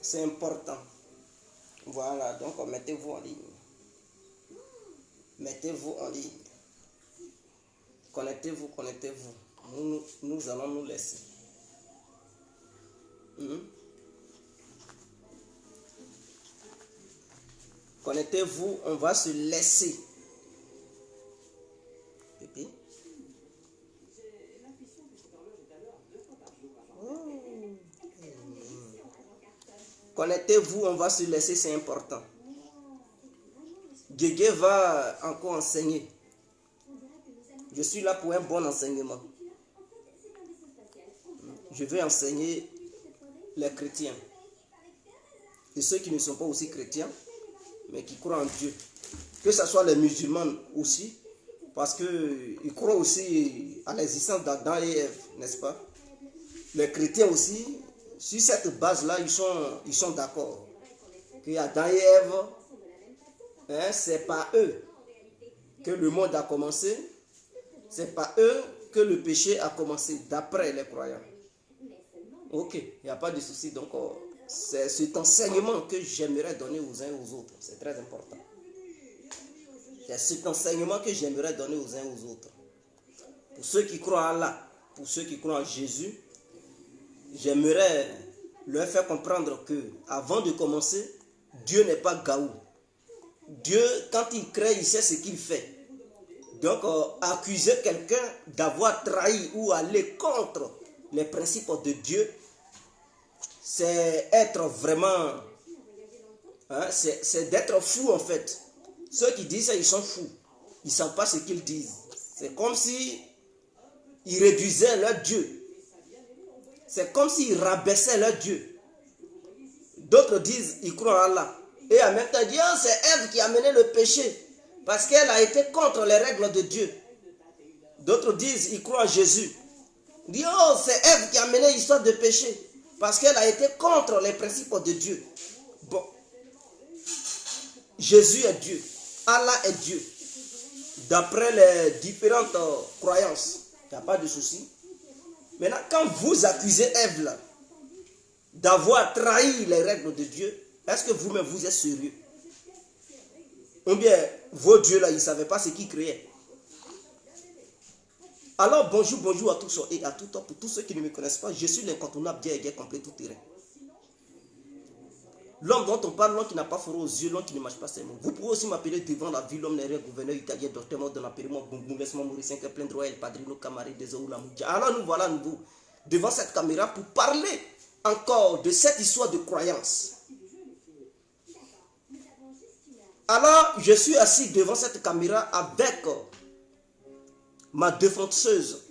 C'est important. Voilà, donc mettez-vous en ligne. Mettez-vous en ligne. Connectez-vous, connectez-vous. Nous allons nous laisser. Connectez-vous, on va se laisser. Pépé. Connectez-vous, on va se laisser, c'est important. Guégué va encore enseigner. Je suis là pour un bon enseignement. Je vais enseigner les chrétiens. Et ceux qui ne sont pas aussi chrétiens, mais qui croient en Dieu. Que ce soit les musulmans aussi, parce qu'ils croient aussi à l'existence d'Adam et Ève, n'est-ce pas? Les chrétiens aussi, sur cette base-là, ils sont d'accord. Que Adam et Ève, c'est pas eux que le monde a commencé, c'est pas eux que le péché a commencé, d'après les croyants. Ok, il n'y a pas de souci. Donc, c'est cet enseignement que j'aimerais donner aux uns et aux autres. C'est très important. C'est cet enseignement que j'aimerais donner aux uns et aux autres. Pour ceux qui croient en Allah, pour ceux qui croient en Jésus, j'aimerais leur faire comprendre que, avant de commencer, Dieu n'est pas gaou. Dieu, quand il crée, il sait ce qu'il fait. Donc, accuser quelqu'un d'avoir trahi ou aller contre les principes de Dieu, c'est être vraiment, c'est d'être fou en fait. Ceux qui disent ça, ils sont fous. Ils ne savent pas ce qu'ils disent. C'est comme si ils réduisaient leur Dieu. C'est comme s'ils rabaissaient leur Dieu. D'autres disent, ils croient en Allah. Et en même temps, ils disent, oh, c'est Ève qui a mené le péché. Parce qu'elle a été contre les règles de Dieu. D'autres disent, ils croient en Jésus. Ils disent, oh, c'est Ève qui a mené l'histoire de péché. Parce qu'elle a été contre les principes de Dieu. Bon. Jésus est Dieu. Allah est Dieu. D'après les différentes croyances. Il n'y a pas de souci. Maintenant, quand vous accusez Ève d'avoir trahi les règles de Dieu, est-ce que vous-même vous êtes sérieux? Ou bien vos dieux là, ils ne savaient pas ce qu'ils créaient. Alors bonjour à tous et à tout temps. Pour tous ceux qui ne me connaissent pas, je suis l'incontournable Dieu et guerre complet tout terrain. L'homme dont on parle, l'homme qui n'a pas froid aux yeux, l'homme qui ne marche pas ses mots. Vous pouvez aussi m'appeler devant la ville, l'homme n'est gouverneur italien, docteur mort dans l'apélement, bonbon, laisse-moi mourir 5 plein droit, el padrino, camarade des eaux, la mouja. Alors nous voilà nouveau devant cette caméra pour parler encore de cette histoire de croyance. Alors je suis assis devant cette caméra avec ma défenseuse,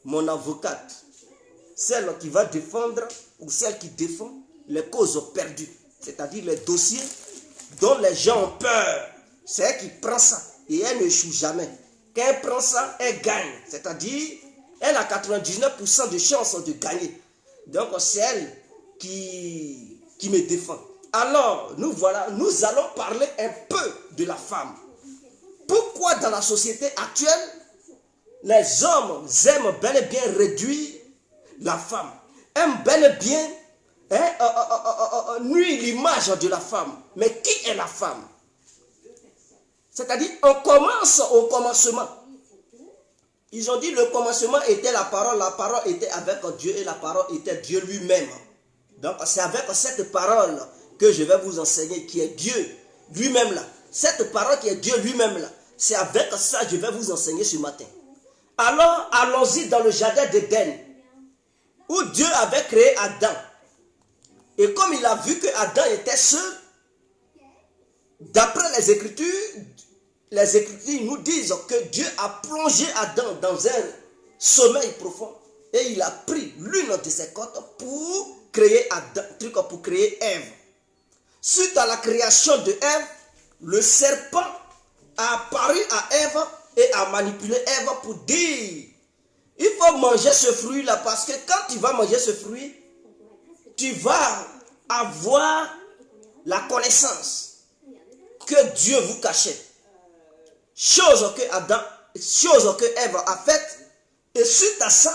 mon avocate, celle qui va défendre ou celle qui défend les causes perdues, c'est-à-dire les dossiers dont les gens ont peur. C'est elle qui prend ça et elle n'échoue jamais. Quand elle prend ça, elle gagne, c'est-à-dire elle a 99% de chances de gagner. Donc c'est elle qui me défend. Alors nous allons parler un peu de la femme. Pourquoi dans la société actuelle, les hommes aiment bel et bien réduire la femme, aiment bel et bien nuire l'image de la femme. Mais qui est la femme? C'est-à-dire, on commence au commencement. Ils ont dit le commencement était la parole était avec Dieu et la parole était Dieu lui-même. Donc c'est avec cette parole que je vais vous enseigner qui est Dieu lui-même là. Cette parole qui est Dieu lui-même là, c'est avec ça que je vais vous enseigner ce matin. Alors, allons-y dans le jardin d'Éden, où Dieu avait créé Adam. Et comme il a vu que Adam était seul, d'après les Écritures nous disent que Dieu a plongé Adam dans un sommeil profond. Et il a pris l'une de ses côtes pour créer Adam, pour créer Ève. Suite à la création de Ève, le serpent a apparu à Ève et a manipulé Ève pour dire, il faut manger ce fruit là parce que quand tu vas manger ce fruit, tu vas avoir la connaissance que Dieu vous cachait. Chose que Ève a faite, et suite à ça,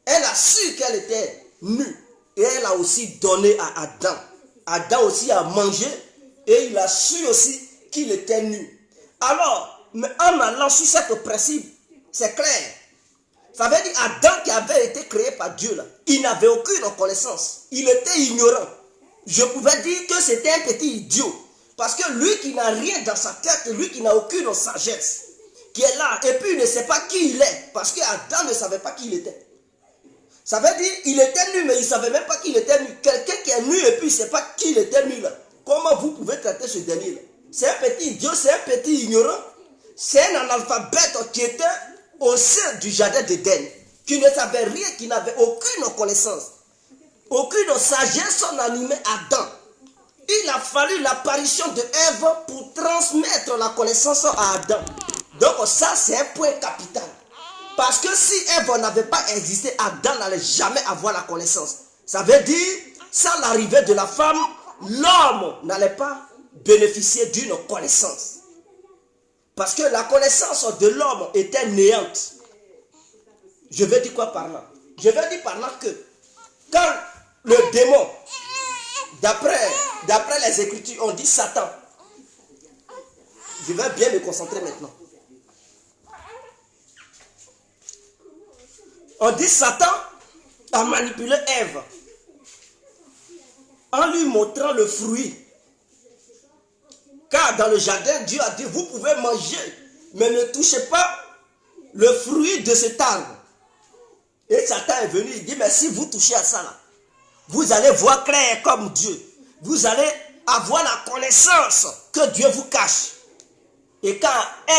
elle a su qu'elle était nue et elle a aussi donné à Adam. Adam aussi a mangé et il a su aussi qu'il était nu. Alors, mais en allant sur ce principe, c'est clair. Ça veut dire Adam qui avait été créé par Dieu, là, il n'avait aucune connaissance. Il était ignorant. Je pouvais dire que c'était un petit idiot. Parce que lui qui n'a rien dans sa tête, lui qui n'a aucune sagesse, qui est là, et puis il ne sait pas qui il est. Parce que Adam ne savait pas qui il était. Ça veut dire qu'il était nu, mais il ne savait même pas qu'il était nu. Quelqu'un qui est nu et puis il ne sait pas qui il était nu là. Comment vous pouvez traiter ce dernier là? C'est un petit idiot, c'est un petit ignorant. C'est un analphabète qui était au sein du jardin d'Éden, qui ne savait rien, qui n'avait aucune connaissance, aucune sagesse en animé Adam. Il a fallu l'apparition de Ève pour transmettre la connaissance à Adam. Donc ça, c'est un point capital. Parce que si Ève n'avait pas existé, Adam n'allait jamais avoir la connaissance. Ça veut dire, sans l'arrivée de la femme, l'homme n'allait pas bénéficier d'une connaissance. Parce que la connaissance de l'homme était néante. Je veux dire quoi par là? Je veux dire par là que quand le démon, d'après les Écritures, on dit Satan. Je vais bien me concentrer maintenant. On dit Satan a manipulé Ève en lui montrant le fruit. Car dans le jardin, Dieu a dit, vous pouvez manger, mais ne touchez pas le fruit de cet arbre. Et Satan est venu, il dit, mais si vous touchez à ça, là, vous allez voir clair comme Dieu. Vous allez avoir la connaissance que Dieu vous cache. Et quand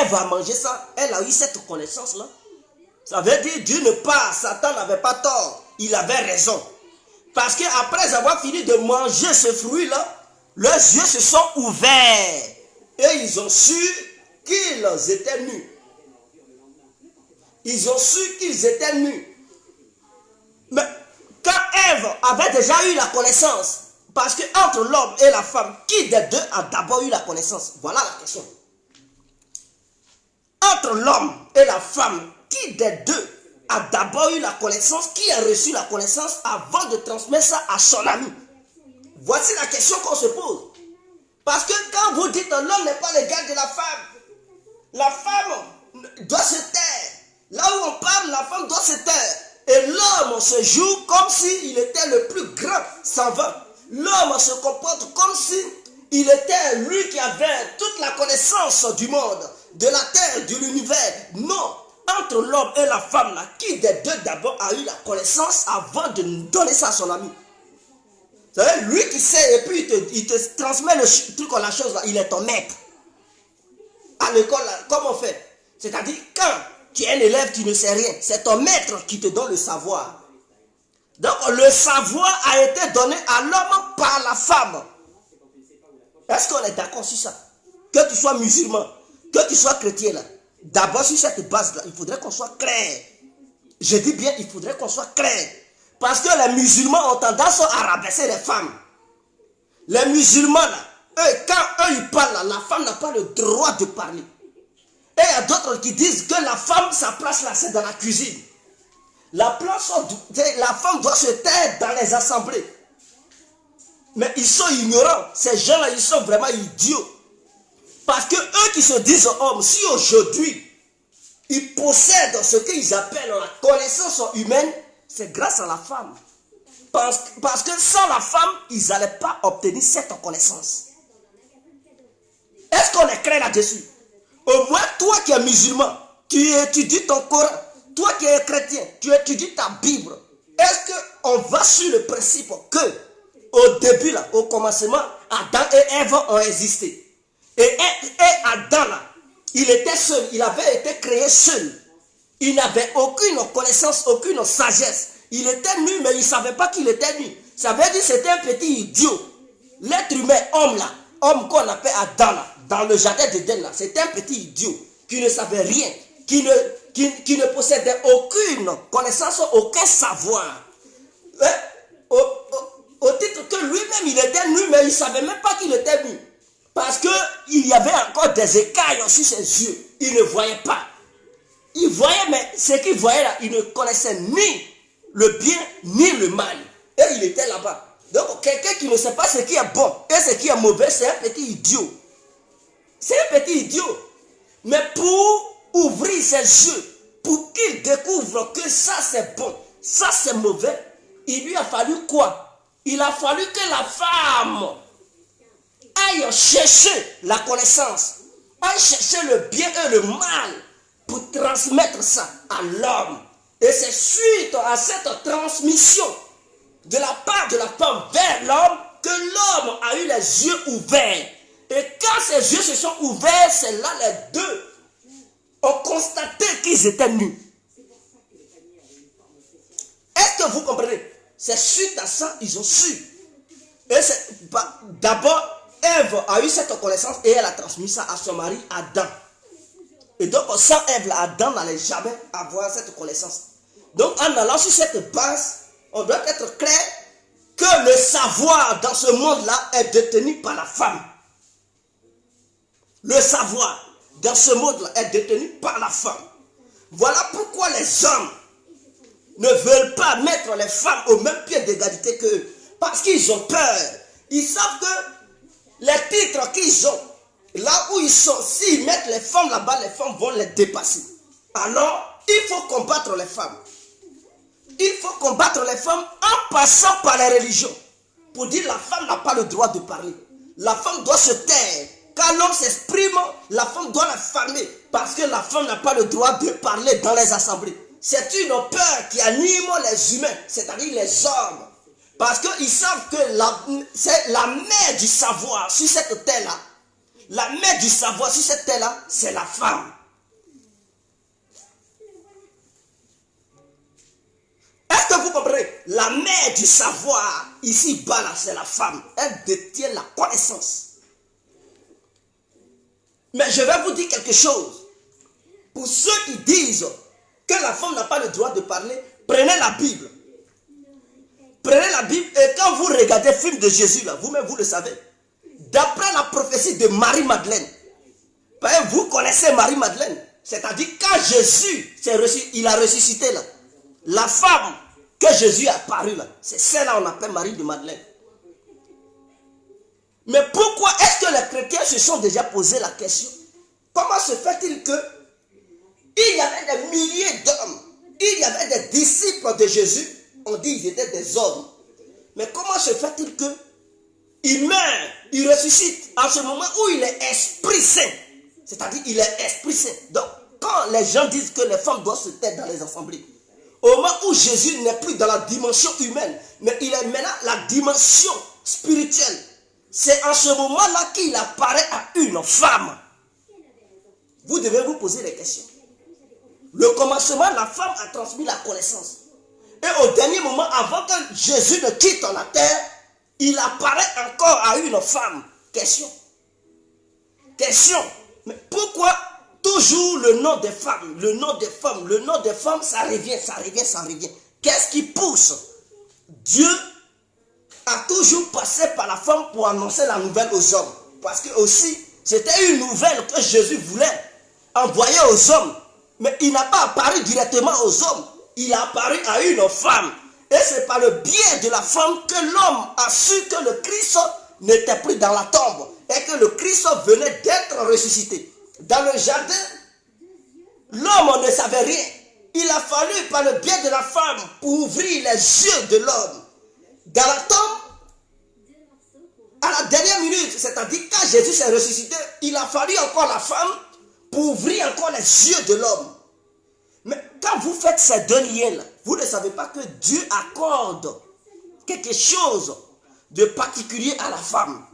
Ève a mangé ça, elle a eu cette connaissance-là. Ça veut dire, d'une part, Satan n'avait pas tort, il avait raison. Parce qu'après avoir fini de manger ce fruit-là, leurs yeux se sont ouverts et ils ont su qu'ils étaient nus. Ils ont su qu'ils étaient nus. Mais quand Ève avait déjà eu la connaissance, parce qu'entre l'homme et la femme, qui des deux a d'abord eu la connaissance? Voilà la question. Entre l'homme et la femme, qui des deux a d'abord eu la connaissance? Qui a reçu la connaissance avant de transmettre ça à son ami? Voici la question qu'on se pose. Parce que quand vous dites l'homme n'est pas l'égal de la femme doit se taire. Là où on parle, la femme doit se taire. Et l'homme se joue comme s'il était le plus grand savant. L'homme se comporte comme s'il était lui qui avait toute la connaissance du monde, de la terre, de l'univers. Non, entre l'homme et la femme, là, qui des deux d'abord a eu la connaissance avant de donner ça à son ami? Vous savez, lui qui sait et puis il te transmet le truc, la chose là, il est ton maître. À l'école, comment on fait? C'est-à-dire, quand tu es un élève, tu ne sais rien. C'est ton maître qui te donne le savoir. Donc, le savoir a été donné à l'homme par la femme. Est-ce qu'on est d'accord sur ça? Que tu sois musulman, que tu sois chrétien là. D'abord, sur cette base-là, il faudrait qu'on soit clair. Je dis bien, il faudrait qu'on soit clair. Parce que les musulmans ont tendance à rabaisser les femmes. Les musulmans, là, eux, quand eux ils parlent, là, la femme n'a pas le droit de parler. Et il y a d'autres qui disent que la femme, sa place là, c'est dans la cuisine. La femme doit se taire dans les assemblées. Mais ils sont ignorants. Ces gens-là, ils sont vraiment idiots. Parce que eux qui se disent hommes, si aujourd'hui, ils possèdent ce qu'ils appellent la connaissance humaine, c'est grâce à la femme. Parce que sans la femme, ils n'allaient pas obtenir cette connaissance. Est-ce qu'on est clair là-dessus? Au moins, toi qui es musulman, tu étudies ton Coran. Toi qui es chrétien, tu étudies ta Bible. Est-ce qu'on va sur le principe que, au début, là, au commencement, Adam et Ève ont existé. Et Adam, là, il était seul. Il avait été créé seul. Il n'avait aucune connaissance, aucune sagesse. Il était nu, mais il ne savait pas qu'il était nu. Ça veut dire que c'était un petit idiot. L'être humain, homme là, homme qu'on appelle Adam là, dans le jardin d'Éden là, c'était un petit idiot qui ne savait rien, qui ne possédait aucune connaissance, aucun savoir. Au titre que lui-même il était nu, mais il ne savait même pas qu'il était nu. Parce qu'il y avait encore des écailles sur ses yeux. Il ne voyait pas. Il voyait, mais ce qu'il voyait là, il ne connaissait ni le bien ni le mal. Et il était là-bas. Donc, quelqu'un qui ne sait pas ce qui est bon et ce qui est mauvais, c'est un petit idiot. C'est un petit idiot. Mais pour ouvrir ses yeux, pour qu'il découvre que ça c'est bon, ça c'est mauvais, il lui a fallu quoi? Il a fallu que la femme aille chercher la connaissance, aille chercher le bien et le mal pour transmettre ça à l'homme. Et c'est suite à cette transmission de la part de la femme vers l'homme que l'homme a eu les yeux ouverts. Et quand ses yeux se sont ouverts, c'est là les deux ont constaté qu'ils étaient nus. Est-ce que vous comprenez? C'est suite à ça ils ont su. Et d'abord, Ève a eu cette connaissance et elle a transmis ça à son mari Adam. Et donc, sans Ève, Adam n'allait jamais avoir cette connaissance. Donc, en allant sur cette base, on doit être clair que le savoir dans ce monde-là est détenu par la femme. Le savoir dans ce monde-là est détenu par la femme. Voilà pourquoi les hommes ne veulent pas mettre les femmes au même pied d'égalité qu'eux. Parce qu'ils ont peur. Ils savent que les titres qu'ils ont, là où ils sont, s'ils mettent les femmes là-bas, les femmes vont les dépasser. Alors, il faut combattre les femmes. Il faut combattre les femmes en passant par les religions. Pour dire la femme n'a pas le droit de parler. La femme doit se taire. Quand l'homme s'exprime, la femme doit la fermer. Parce que la femme n'a pas le droit de parler dans les assemblées. C'est une peur qui anime les humains, c'est-à-dire les hommes. Parce qu'ils savent que c'est la mère du savoir sur cette terre-là. La mère du savoir sur cette terre-là, c'est la femme. Est-ce que vous comprenez? La mère du savoir, ici-bas, là, c'est la femme. Elle détient la connaissance. Mais je vais vous dire quelque chose. Pour ceux qui disent que la femme n'a pas le droit de parler, prenez la Bible. Prenez la Bible et quand vous regardez le film de Jésus, là, vous-même vous le savez, d'après la prophétie de Marie-Madeleine, vous connaissez Marie-Madeleine, c'est-à-dire quand Jésus il a ressuscité là, la femme que Jésus a apparue là, c'est celle-là qu'on appelle Marie de Madeleine. Mais pourquoi est-ce que les chrétiens se sont déjà posé la question? Comment se fait-il que il y avait des milliers d'hommes, il y avait des disciples de Jésus, on dit qu'ils étaient des hommes. Mais comment se fait-il que il meurt, il ressuscite en ce moment où il est Esprit Saint? C'est-à-dire il est Esprit Saint. Donc quand les gens disent que les femmes doivent se taire dans les assemblées, au moment où Jésus n'est plus dans la dimension humaine, mais il est maintenant la dimension spirituelle, c'est en ce moment-là qu'il apparaît à une femme. Vous devez vous poser des questions. Le commencement, la femme a transmis la connaissance. Et au dernier moment, avant que Jésus ne quitte la terre, il apparaît encore à une femme. Question. Question. Mais pourquoi toujours le nom des femmes, le nom des femmes, le nom des femmes, ça revient, ça revient, ça revient. Qu'est-ce qui pousse? Dieu a toujours passé par la femme pour annoncer la nouvelle aux hommes. Parce que aussi, c'était une nouvelle que Jésus voulait envoyer aux hommes. Mais il n'a pas apparu directement aux hommes. Il a apparu à une femme. Et c'est par le biais de la femme que l'homme a su que le Christ n'était plus dans la tombe. Et que le Christ venait d'être ressuscité. Dans le jardin, l'homme ne savait rien. Il a fallu par le biais de la femme pour ouvrir les yeux de l'homme. Dans la tombe, à la dernière minute, c'est-à-dire quand Jésus s'est ressuscité, il a fallu encore la femme pour ouvrir encore les yeux de l'homme. Mais quand vous faites ces deux liens-là, vous ne savez pas que Dieu accorde quelque chose de particulier à la femme.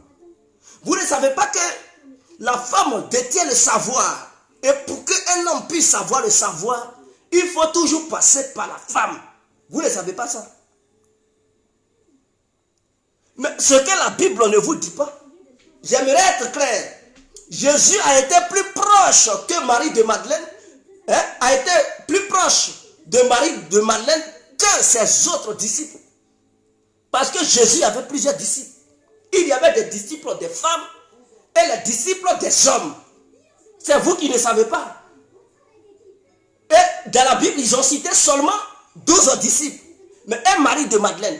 Vous ne savez pas que la femme détient le savoir. Et pour qu'un homme puisse savoir le savoir, il faut toujours passer par la femme. Vous ne savez pas ça? Mais ce que la Bible ne vous dit pas, j'aimerais être clair. Jésus a été plus proche que Marie de Madeleine, a été plus proche de Marie de Madeleine que ses autres disciples. Parce que Jésus avait plusieurs disciples. Il y avait des disciples des femmes et les disciples des hommes. C'est vous qui ne savez pas. Et dans la Bible, ils ont cité seulement 12 disciples. Mais un Marie de Madeleine,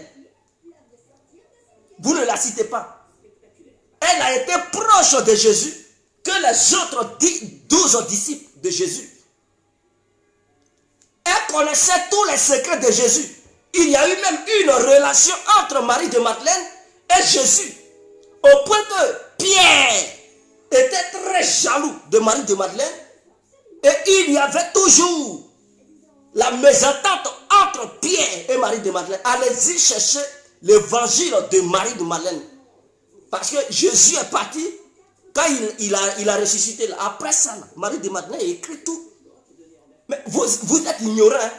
vous ne la citez pas. Elle a été proche de Jésus que les autres 12 disciples de Jésus. Elle connaissait tous les secrets de Jésus. Il y a eu même une relation entre Marie de Madeleine et Jésus. Au point que Pierre était très jaloux de Marie de Madeleine. Et il y avait toujours la mésentente entre Pierre et Marie de Madeleine. Allez-y chercher l'évangile de Marie de Madeleine. Parce que Jésus est parti, quand il a ressuscité, après ça, Marie de Madeleine a écrit tout. Mais vous êtes ignorants. Hein?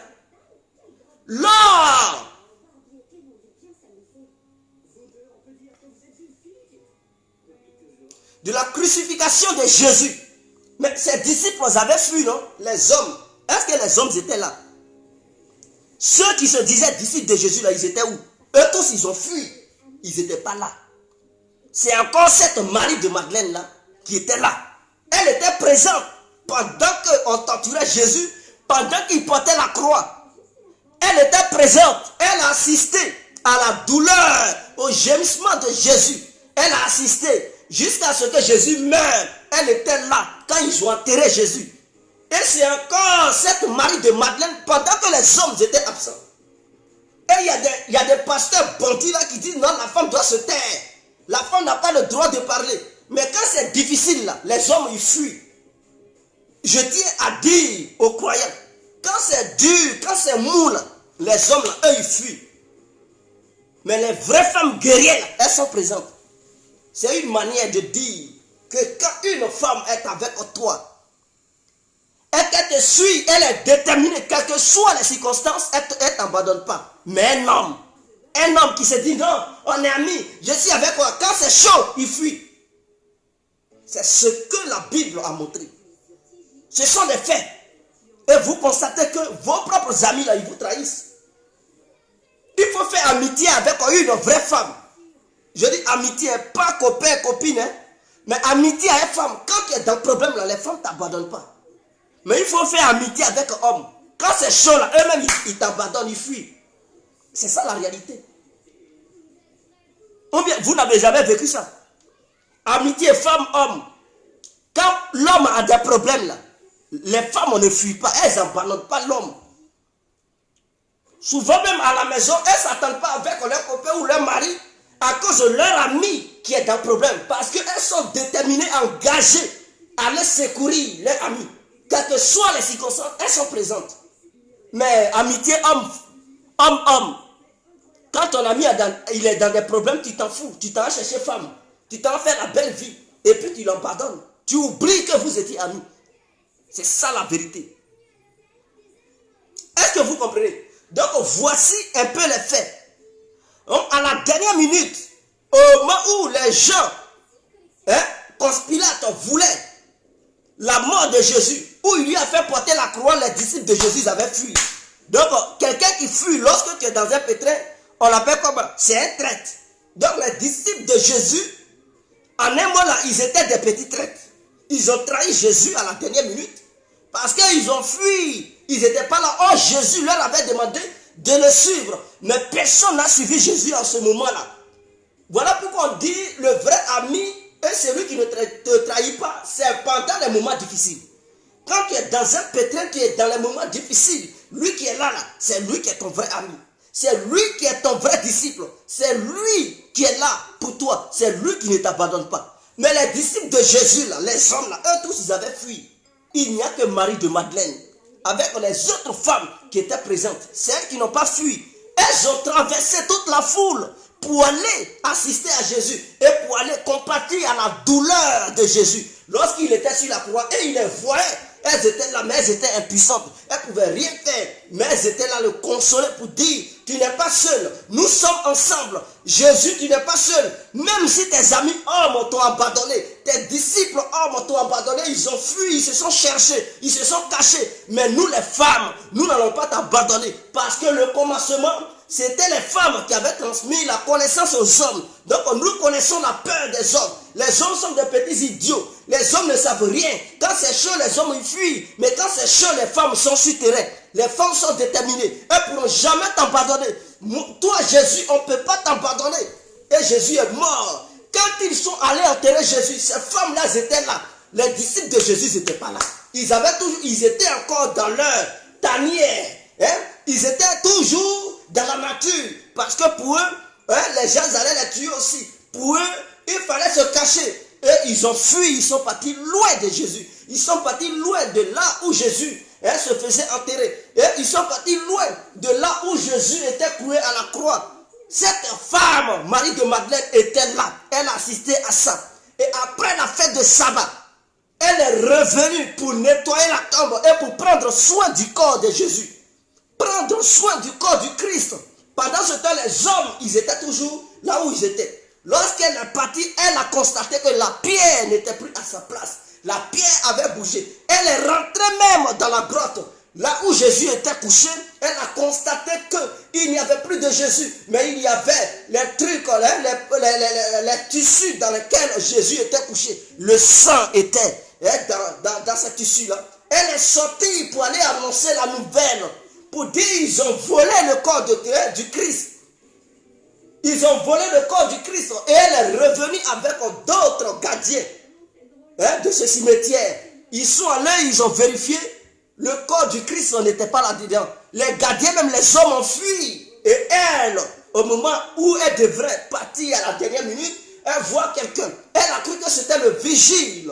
Lors de la crucifixion de Jésus, mais ses disciples avaient fui, non? Les hommes. Est-ce que les hommes étaient là? Ceux qui se disaient disciples de Jésus, là, ils étaient où? Eux tous, ils ont fui. Ils n'étaient pas là. C'est encore cette Marie de Madeleine là qui était là. Elle était présente pendant qu'on torturait Jésus, pendant qu'il portait la croix. Elle était présente. Elle a assisté à la douleur, au gémissement de Jésus. Elle a assisté jusqu'à ce que Jésus meure. Elle était là quand ils ont enterré Jésus. Et c'est encore cette Marie de Madeleine pendant que les hommes étaient absents. Et il y a des pasteurs bandits là qui disent non, la femme doit se taire. La femme n'a pas le droit de parler. Mais quand c'est difficile là, les hommes ils fuient. Je tiens à dire aux croyants, quand c'est dur, quand c'est mou là, les hommes là, eux ils fuient. Mais les vraies femmes guerrières là, elles sont présentes. C'est une manière de dire que quand une femme est avec toi, et qu'elle te suit, elle est déterminée, quelles que soient les circonstances, elle ne t'abandonne pas. Mais un homme qui se dit non, on est amis, je suis avec toi, quand c'est chaud, il fuit. C'est ce que la Bible a montré. Ce sont des faits. Et vous constatez que vos propres amis là, ils vous trahissent. Il faut faire amitié avec une vraie femme. Je dis amitié, pas copain, copine, hein? Mais amitié avec une femme. Quand tu es dans le problème là, les femmes ne t'abandonnent pas. Mais il faut faire amitié avec un homme. Quand c'est chaud là, eux-mêmes ils t'abandonnent, ils fuient. C'est ça la réalité. Ou bien vous n'avez jamais vécu ça. Amitié femme-homme. Quand l'homme a des problèmes là, les femmes on ne fuit pas, elles n'abandonnent pas l'homme. Souvent même à la maison, elles ne s'attendent pas avec leur copain ou leur mari à cause de leur ami qui est dans le problème. Parce qu'elles sont déterminées, engagées à les secourir, leur ami. Quelles que soient les circonstances, elles sont présentes. Mais amitié homme. Quand ton ami il est dans des problèmes, tu t'en fous. Tu t'en vas chercher femme. Tu t'en fais la belle vie. Et puis tu l'abandonnes. Tu oublies que vous étiez amis. C'est ça la vérité. Est-ce que vous comprenez? Donc voici un peu les faits. Donc, à la dernière minute, au moment où les gens, Pilate voulait la mort de Jésus, où il lui a fait porter la croix, les disciples de Jésus avaient fui. Donc quelqu'un qui fuit, lorsque tu es dans un pétrin, on l'appelle comment? C'est un traître. Donc les disciples de Jésus, en un mot là, ils étaient des petits traîtres. Ils ont trahi Jésus à la dernière minute. Parce qu'ils ont fui. Ils n'étaient pas là. Oh, Jésus leur avait demandé de le suivre. Mais personne n'a suivi Jésus en ce moment-là. Voilà pourquoi on dit le vrai ami est celui qui ne te trahit pas. C'est pendant les moments difficiles. Quand tu es dans un pétrin, tu es dans les moments difficiles. Lui qui est là, c'est lui qui est ton vrai ami. C'est lui qui est ton vrai disciple. C'est lui qui est là pour toi. C'est lui qui ne t'abandonne pas. Mais les disciples de Jésus, là, les hommes, là, eux tous, ils avaient fui. Il n'y a que Marie de Madeleine, avec les autres femmes qui étaient présentes. Celles qui n'ont pas fui. Elles ont traversé toute la foule pour aller assister à Jésus et pour aller compatir à la douleur de Jésus. Lorsqu'il était sur la croix et il les voyait, elles étaient là, mais elles étaient impuissantes. Elles ne pouvaient rien faire, mais elles étaient là le consoler pour dire, tu n'es pas seul, nous sommes ensemble. Jésus, tu n'es pas seul. Même si tes amis hommes t'ont abandonné, tes disciples hommes t'ont abandonné, ils ont fui, ils se sont cherchés, ils se sont cachés. Mais nous les femmes, nous n'allons pas t'abandonner. Parce que le commencement, c'était les femmes qui avaient transmis la connaissance aux hommes. Donc nous connaissons la peur des hommes. Les hommes sont des petits idiots. Les hommes ne savent rien. Quand c'est chaud, les hommes ils fuient. Mais quand c'est chaud, les femmes sont sur terrain. Les femmes sont déterminées. Elles ne pourront jamais t'abandonner. Toi, Jésus, on ne peut pas t'abandonner. et Jésus est mort. Quand ils sont allés enterrer Jésus, ces femmes-là étaient là. Les disciples de Jésus n'étaient pas là. Ils étaient encore dans leur tanière. Hein? Ils étaient toujours dans la nature. Parce que pour eux, hein, les gens allaient les tuer aussi. Pour eux, il fallait se cacher. Et ils ont fui, ils sont partis loin de Jésus. Ils sont partis loin de là où Jésus se faisait enterrer. Et ils sont partis loin de là où Jésus était cloué à la croix. Cette femme, Marie de Madeleine, était là. Elle assistait à ça. Et après la fête de sabbat, elle est revenue pour nettoyer la tombe et pour prendre soin du corps de Jésus. Prendre soin du corps du Christ. Pendant ce temps, les hommes, ils étaient toujours là où ils étaient. Lorsqu'elle est partie, elle a constaté que la pierre n'était plus à sa place. La pierre avait bougé. Elle est rentrée même dans la grotte. Là où Jésus était couché, elle a constaté qu'il n'y avait plus de Jésus. Mais il y avait les trucs, les tissus dans lesquels Jésus était couché. Le sang était dans ces tissus-là. Elle est sortie pour aller annoncer la nouvelle. Pour dire qu'ils ont volé le corps du Christ. Ils ont volé le corps du Christ. Et elle est revenue avec d'autres gardiens de ce cimetière. Ils sont allés, ils ont vérifié. Le corps du Christ n'était pas là-dedans. Les gardiens, même les hommes, ont fui. Et elle, au moment où elle devrait partir à la dernière minute, elle voit quelqu'un. Elle a cru que c'était le vigile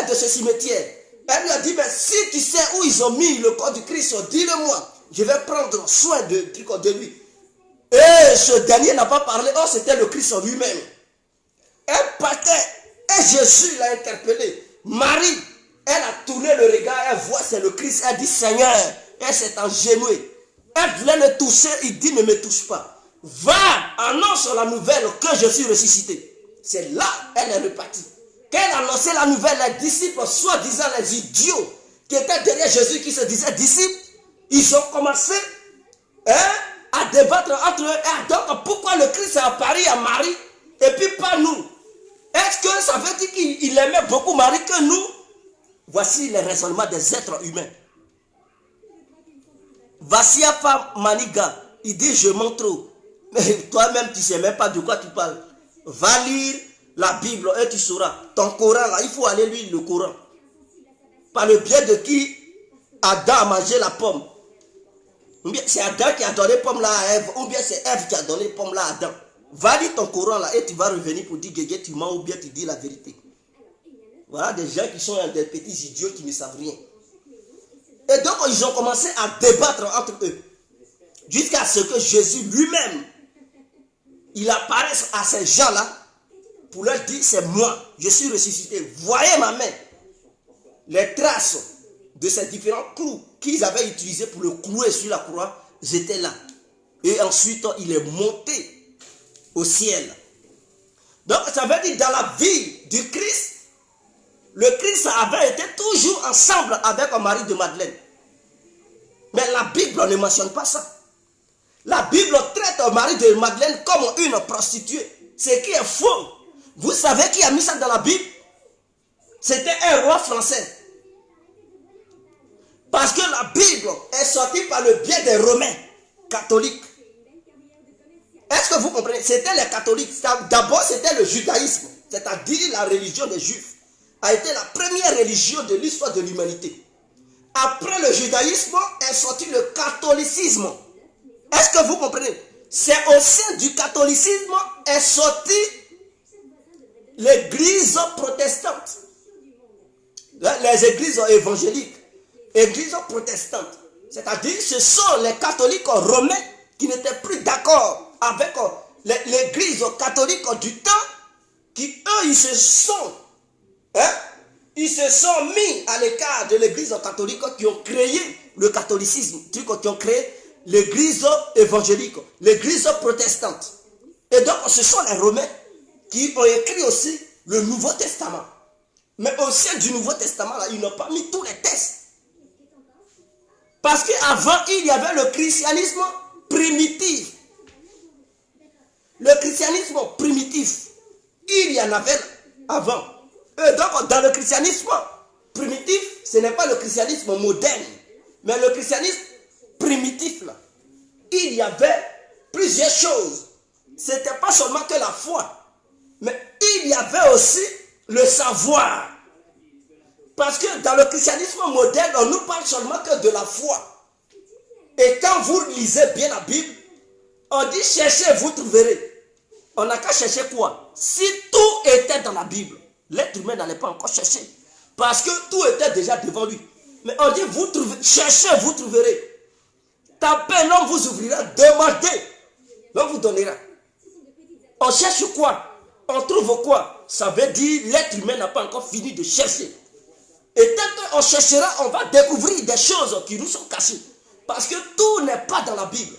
de ce cimetière. Elle lui a dit, mais si tu sais où ils ont mis le corps du Christ, dis-le-moi. Je vais prendre soin de lui. Et ce dernier n'a pas parlé. Oh, c'était le Christ en lui-même. Elle partait. Et Jésus l'a interpellé. Marie, elle a tourné le regard. Elle voit c'est le Christ. Elle dit, Seigneur. Elle s'est engenouée. Elle voulait le toucher. Il dit, ne me touche pas. Va, annonce la nouvelle que je suis ressuscité. C'est là elle est repartie. Quand elle annonçait la nouvelle, les disciples, soi-disant les idiots qui étaient derrière Jésus, qui se disaient disciples, ils ont commencé à débattre entre eux. Et donc, pourquoi le Christ est apparu à Marie et puis pas nous? Est-ce que ça veut dire qu'il aimait beaucoup Marie que nous? Voici les raisonnements des êtres humains. Vassiafa Maniga, il dit je mens trop. Mais toi-même, tu ne sais même pas de quoi tu parles. Va lire la Bible et tu sauras. Ton Coran, là, il faut aller lire le Coran. Par le biais de qui Adam a mangé la pomme. Ou bien c'est Adam qui a donné pomme là à Ève, ou bien c'est Ève qui a donné pomme là à Adam. Va lire ton Coran là et tu vas revenir pour dire Guégué, tu mens ou bien tu dis la vérité. Voilà des gens qui sont des petits idiots qui ne savent rien. Et donc ils ont commencé à débattre entre eux. Jusqu'à ce que Jésus lui-même, il apparaisse à ces gens-là pour leur dire c'est moi, je suis ressuscité. Voyez ma main. Les traces de ces différents clous qu'ils avaient utilisés pour le clouer sur la croix, j'étais là. Et ensuite, il est monté au ciel. Donc, ça veut dire dans la vie du Christ, le Christ avait été toujours ensemble avec Marie de Madeleine. Mais la Bible ne mentionne pas ça. La Bible traite Marie de Madeleine comme une prostituée. Ce qui est faux. Vous savez qui a mis ça dans la Bible? C'était un roi français. Parce que la Bible est sortie par le biais des Romains catholiques. Est-ce que vous comprenez? C'était les catholiques. D'abord, c'était le judaïsme. C'est-à-dire la religion des Juifs. A été la première religion de l'histoire de l'humanité. Après le judaïsme est sorti le catholicisme. Est-ce que vous comprenez? C'est au sein du catholicisme est sorti l'église protestante. Les églises évangéliques. Églises protestantes. C'est-à-dire ce sont les catholiques romains qui n'étaient plus d'accord avec l'église catholique du temps, qui eux ils se sont mis à l'écart de l'église catholique, qui ont créé le catholicisme, qui ont créé l'église évangélique, l'église protestante. Et donc ce sont les Romains qui ont écrit aussi le Nouveau Testament. Mais au sein du Nouveau Testament, là, ils n'ont pas mis tous les textes. Parce qu'avant, il y avait le christianisme primitif. Le christianisme primitif, il y en avait avant. Et donc, dans le christianisme primitif, ce n'est pas le christianisme moderne, mais le christianisme primitif, là, il y avait plusieurs choses Ce n'était pas seulement que la foi, mais il y avait aussi le savoir. Parce que dans le christianisme moderne, on nous parle seulement que de la foi. Et quand vous lisez bien la Bible, on dit cherchez, vous trouverez. On n'a qu'à chercher quoi? Si tout était dans la Bible, l'être humain n'allait pas encore chercher. Parce que tout était déjà devant lui. Mais on dit vous trouvez, cherchez, vous trouverez. Tapez, l'homme vous ouvrira. Demandez, l'homme vous donnera. On cherche quoi? On trouve quoi? Ça veut dire l'être humain n'a pas encore fini de chercher. Et tant qu'on cherchera, on va découvrir des choses qui nous sont cachées. Parce que tout n'est pas dans la Bible.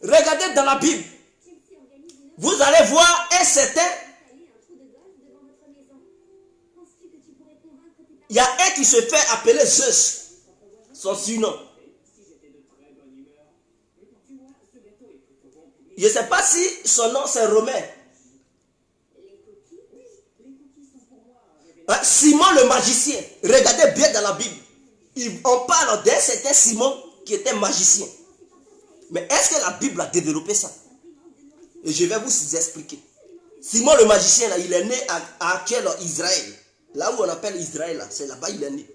Regardez dans la Bible. Vous allez voir un certain. Il y a un qui se fait appeler Zeus. Son surnom. Je ne sais pas si son nom c'est Romain. Simon le magicien. Regardez bien dans la Bible. On parle d'un certain Simon qui était magicien. Mais est-ce que la Bible a développé ça? Et je vais vous expliquer. Simon le magicien, là, il est né à quel Israël? Là où on appelle Israël, c'est là-bas il est né.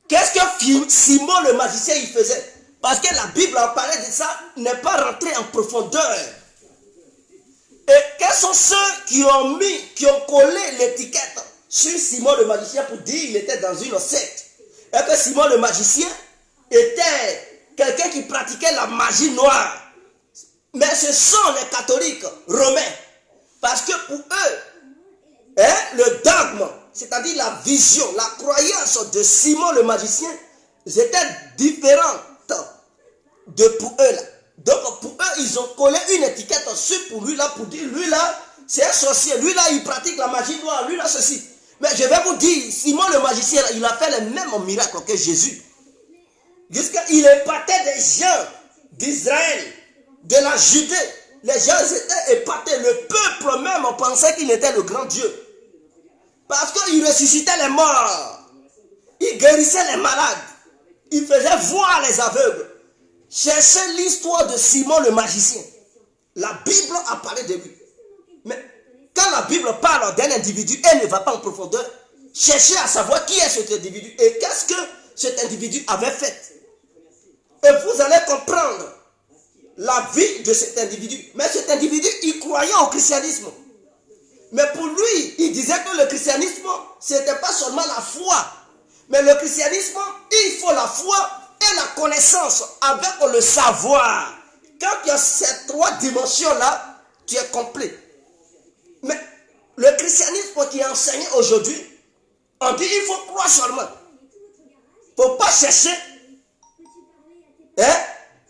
Qu'est-ce que Simon le magicien il faisait? Parce que la Bible en parlait de ça, n'est pas rentré en profondeur. Et quels sont ceux qui ont collé l'étiquette sur Simon le magicien pour dire qu'il était dans une secte? Et que Simon le magicien était quelqu'un qui pratiquait la magie noire. Mais ce sont les catholiques romains. Parce que pour eux, le dogme, c'est-à-dire la vision, la croyance de Simon le magicien, c'était différente de pour eux là. Donc pour eux, ils ont collé une étiquette sur pour lui là, pour dire, lui là, c'est un sorcier, lui là, il pratique la magie noire, lui là, ceci. Mais je vais vous dire, Simon le magicien, il a fait le même miracle que Jésus. Jusqu'il épatait des gens d'Israël, de la Judée. Les gens étaient épatés, le peuple même pensait qu'il était le grand Dieu. Parce qu'il ressuscitait les morts, il guérissait les malades, il faisait voir les aveugles. Cherchez l'histoire de Simon le magicien. La Bible a parlé de lui. Mais quand la Bible parle d'un individu, elle ne va pas en profondeur. Cherchez à savoir qui est cet individu et qu'est-ce que cet individu avait fait. Et vous allez comprendre la vie de cet individu. Mais cet individu, il croyait au christianisme. Mais pour lui, il disait que le christianisme, ce n'était pas seulement la foi. Mais le christianisme, il faut la foi et la connaissance avec le savoir. Quand il y a ces trois dimensions-là, tu es complet. Mais le christianisme qui est enseigné aujourd'hui, on dit il faut croire seulement. Il ne faut pas chercher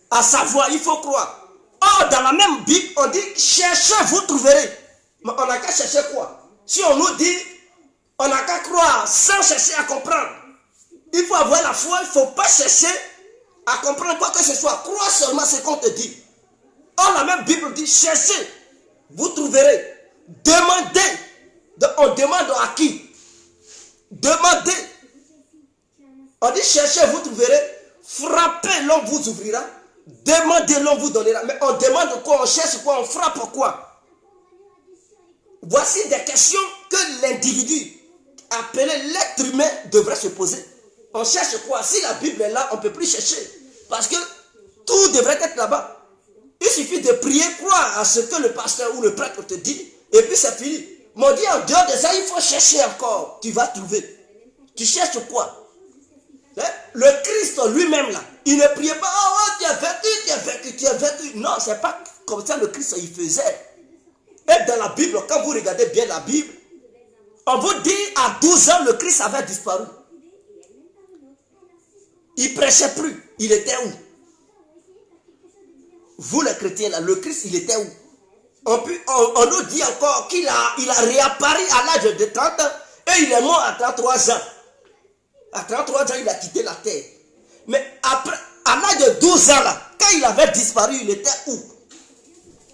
à savoir, il faut croire. Or, dans la même Bible, on dit cherchez, vous trouverez. Mais on n'a qu'à chercher quoi? Si on nous dit, on n'a qu'à croire sans chercher à comprendre. Il faut avoir la foi, il ne faut pas chercher à comprendre quoi que ce soit. Crois seulement ce qu'on te dit. Or, la même Bible dit, cherchez, vous trouverez. Demandez. On demande à qui? Demandez. On dit, cherchez, vous trouverez. Frappez, l'on vous ouvrira. Demandez, l'on vous donnera. Mais on demande quoi? On cherche quoi? On frappe quoi? Voici des questions que l'individu appelé l'être humain devrait se poser. On cherche quoi? Si la Bible est là, on ne peut plus chercher. Parce que tout devrait être là-bas. Il suffit de prier, croire à ce que le pasteur ou le prêtre te dit, et puis c'est fini. Mais on dit en dehors de ça, il faut chercher encore. Tu vas trouver. Tu cherches quoi? Le Christ lui-même là, il ne priait pas, oh tu as vaincu, tu as vaincu, tu as vaincu. Non, c'est pas comme ça le Christ il faisait. Et dans la Bible, quand vous regardez bien la Bible, on vous dit à 12 ans, le Christ avait disparu. Il ne prêchait plus. Il était où? Vous les chrétiens, là, le Christ, il était où? On nous dit encore qu'il a réapparu à l'âge de 30 ans et il est mort à 33 ans. À 33 ans, il a quitté la terre. Mais après, à l'âge de 12 ans, là, quand il avait disparu, il était où?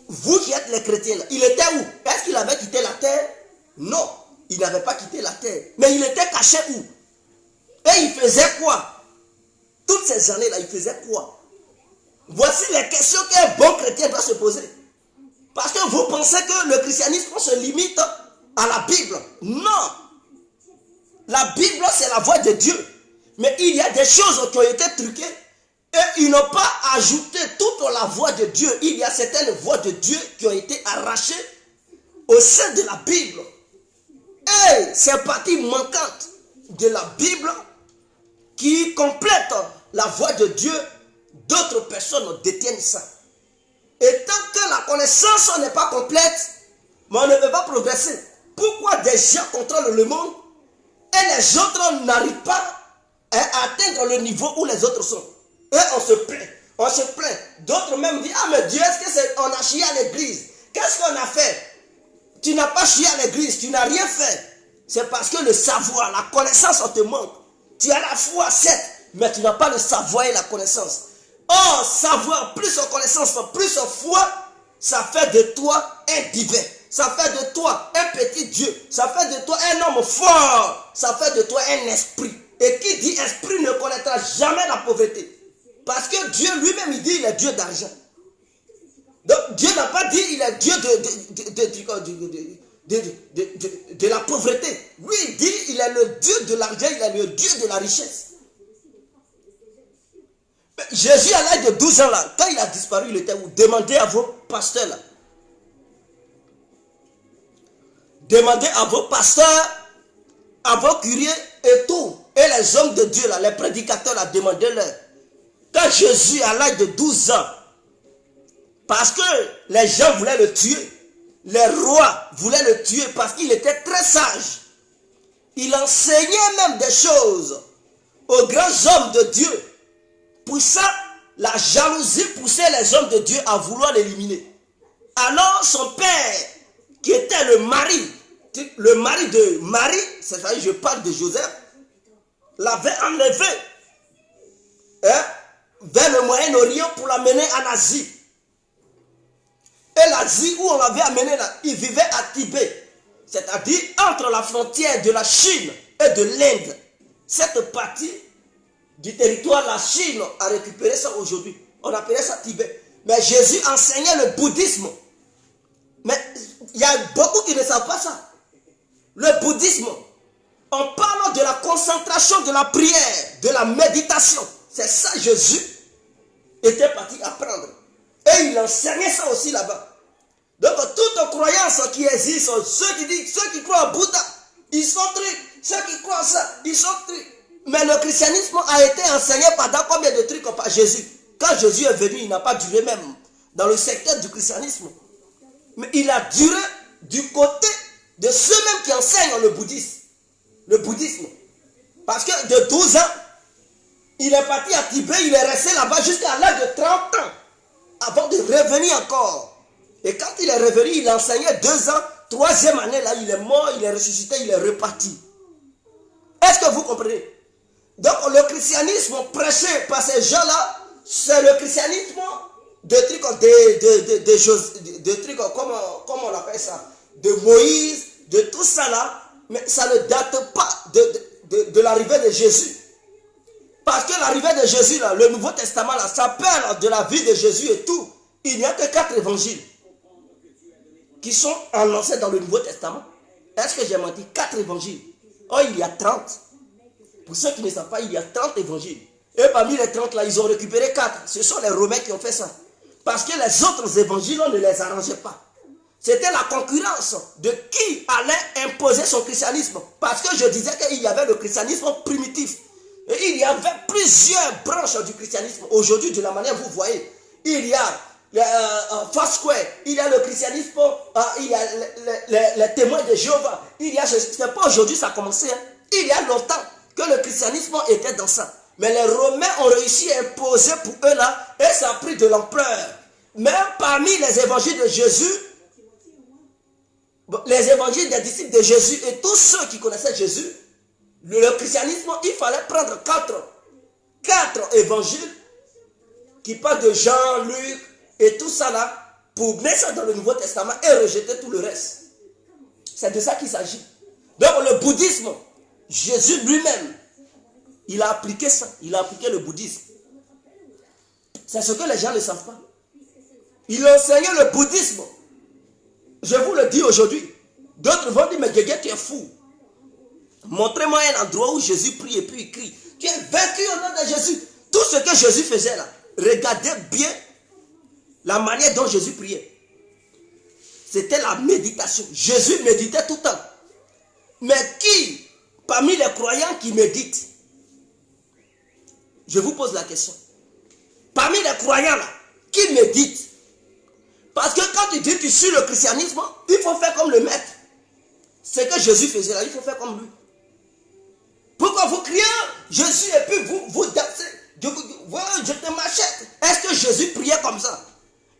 Vous qui êtes les chrétiens, là, il était où? Est-ce qu'il avait quitté la terre? Non, il n'avait pas quitté la terre. Mais il était caché où? Et il faisait quoi? Toutes ces années-là, il faisait quoi? Voici les questions qu'un bon chrétien doit se poser. Parce que vous pensez que le christianisme se limite à la Bible. Non. La Bible, c'est la voix de Dieu. Mais il y a des choses qui ont été truquées et ils n'ont pas ajouté toute la voix de Dieu. Il y a certaines voix de Dieu qui ont été arrachées au sein de la Bible. Et ces parties manquantes de la Bible qui complètent la voix de Dieu, d'autres personnes détiennent ça. Et tant que la connaissance n'est pas complète, on ne peut pas progresser. Pourquoi des gens contrôlent le monde et les autres n'arrivent pas à atteindre le niveau où les autres sont? Et on se plaint, on se plaint. D'autres même disent, ah mais Dieu, est-ce que c'est, on a chié à l'église? Qu'est-ce qu'on a fait? Tu n'as pas chié à l'église, tu n'as rien fait. C'est parce que le savoir, la connaissance, on te manque. Tu as la foi, certes, mais tu n'as pas le savoir et la connaissance. Or, savoir, plus en connaissance, plus en foi, ça fait de toi un divin. Ça fait de toi un petit Dieu. Ça fait de toi un homme fort. Ça fait de toi un esprit. Et qui dit esprit ne connaîtra jamais la pauvreté. Parce que Dieu lui-même, il dit il est Dieu d'argent. Donc Dieu n'a pas dit il est Dieu de la pauvreté. Lui, il dit il est le Dieu de l'argent, il est le Dieu de la richesse. Mais Jésus, à l'âge de 12 ans, là, quand il a disparu, il était où? Demandez à vos pasteurs, là. Demandez à vos pasteurs, à vos curieux et tout. Et les hommes de Dieu, là, les prédicateurs, là, demandez-leur. Quand Jésus, à l'âge de 12 ans, parce que les gens voulaient le tuer, les rois voulaient le tuer parce qu'il était très sage. Il enseignait même des choses aux grands hommes de Dieu. Pour ça, la jalousie poussait les hommes de Dieu à vouloir l'éliminer. Alors son père, qui était le mari de Marie, c'est-à-dire je parle de Joseph, l'avait enlevé vers le Moyen-Orient pour l'amener en Asie. Et l'Asie où on l'avait amené là, il vivait à Tibet, c'est-à-dire entre la frontière de la Chine et de l'Inde. Cette partie du territoire, la Chine a récupéré ça aujourd'hui. On appelait ça Tibet. Mais Jésus enseignait le bouddhisme. Mais il y a beaucoup qui ne savent pas ça. Le bouddhisme, on parle de la concentration, de la prière, de la méditation. C'est ça Jésus était parti apprendre. Et il enseignait ça aussi là-bas. Donc toute croyance qui existe, ceux qui croient au Bouddha, ils sont trucs. Ceux qui croient ça, ils sont trucs. Mais le christianisme a été enseigné pendant combien de trucs par Jésus? Quand Jésus est venu, il n'a pas duré même dans le secteur du christianisme. Mais il a duré du côté de ceux-mêmes qui enseignent le bouddhisme. Le bouddhisme. Parce que de 12 ans, il est parti à Tibet, il est resté là-bas jusqu'à l'âge de 30 ans. Avant de revenir encore. Et quand il est revenu, il enseignait 2 ans. 3e année, là, il est mort, il est ressuscité, il est reparti. Est-ce que vous comprenez? Donc le christianisme prêché par ces gens-là, c'est le christianisme de trucs, de trucs comment on appelle ça, de Moïse, de tout ça là, mais ça ne date pas de l'arrivée de Jésus. Parce que l'arrivée de Jésus, là, le Nouveau Testament, là, ça parle de la vie de Jésus et tout. Il n'y a que 4 évangiles qui sont annoncés dans le Nouveau Testament. Est-ce que j'ai menti? 4 évangiles. Oh, il y a 30. Pour ceux qui ne savent pas, il y a 30 évangiles. Et parmi les 30 là, ils ont récupéré 4. Ce sont les Romains qui ont fait ça. Parce que les autres évangiles, on ne les arrangeait pas. C'était la concurrence de qui allait imposer son christianisme. Parce que je disais qu'il y avait le christianisme primitif. Et il y avait plusieurs branches du christianisme. Aujourd'hui, de la manière que vous voyez, il y a Foursquare, il y a le christianisme, il y a les témoins de Jéhovah. Il y a, c'est pas aujourd'hui ça a commencé, hein. Il y a longtemps que le christianisme était dans ça. Mais les Romains ont réussi à imposer pour eux là, et ça a pris de l'ampleur. Même parmi les évangiles de Jésus, les évangiles des disciples de Jésus et tous ceux qui connaissaient Jésus, le christianisme, il fallait prendre 4 évangiles qui parlent de Jean, Luc et tout ça là, pour mettre ça dans le Nouveau Testament et rejeter tout le reste. C'est de ça qu'il s'agit. Donc le bouddhisme, Jésus lui-même, il a appliqué ça, il a appliqué le bouddhisme. C'est ce que les gens ne savent pas. Il enseignait le bouddhisme. Je vous le dis aujourd'hui. D'autres vont dire, mais Guégué, tu es fou. Montrez-moi un endroit où Jésus prie et puis il crie. Tu es vaincu au nom de Jésus. Tout ce que Jésus faisait là, regardez bien la manière dont Jésus priait. C'était la méditation. Jésus méditait tout le temps. Mais qui, parmi les croyants qui méditent, je vous pose la question. Parmi les croyants là, qui méditent? Parce que quand tu dis que tu suis le christianisme, il faut faire comme le maître. Ce que Jésus faisait là, il faut faire comme lui. Pourquoi vous criez Jésus et puis vous dansez? Je te machette. Est-ce que Jésus priait comme ça?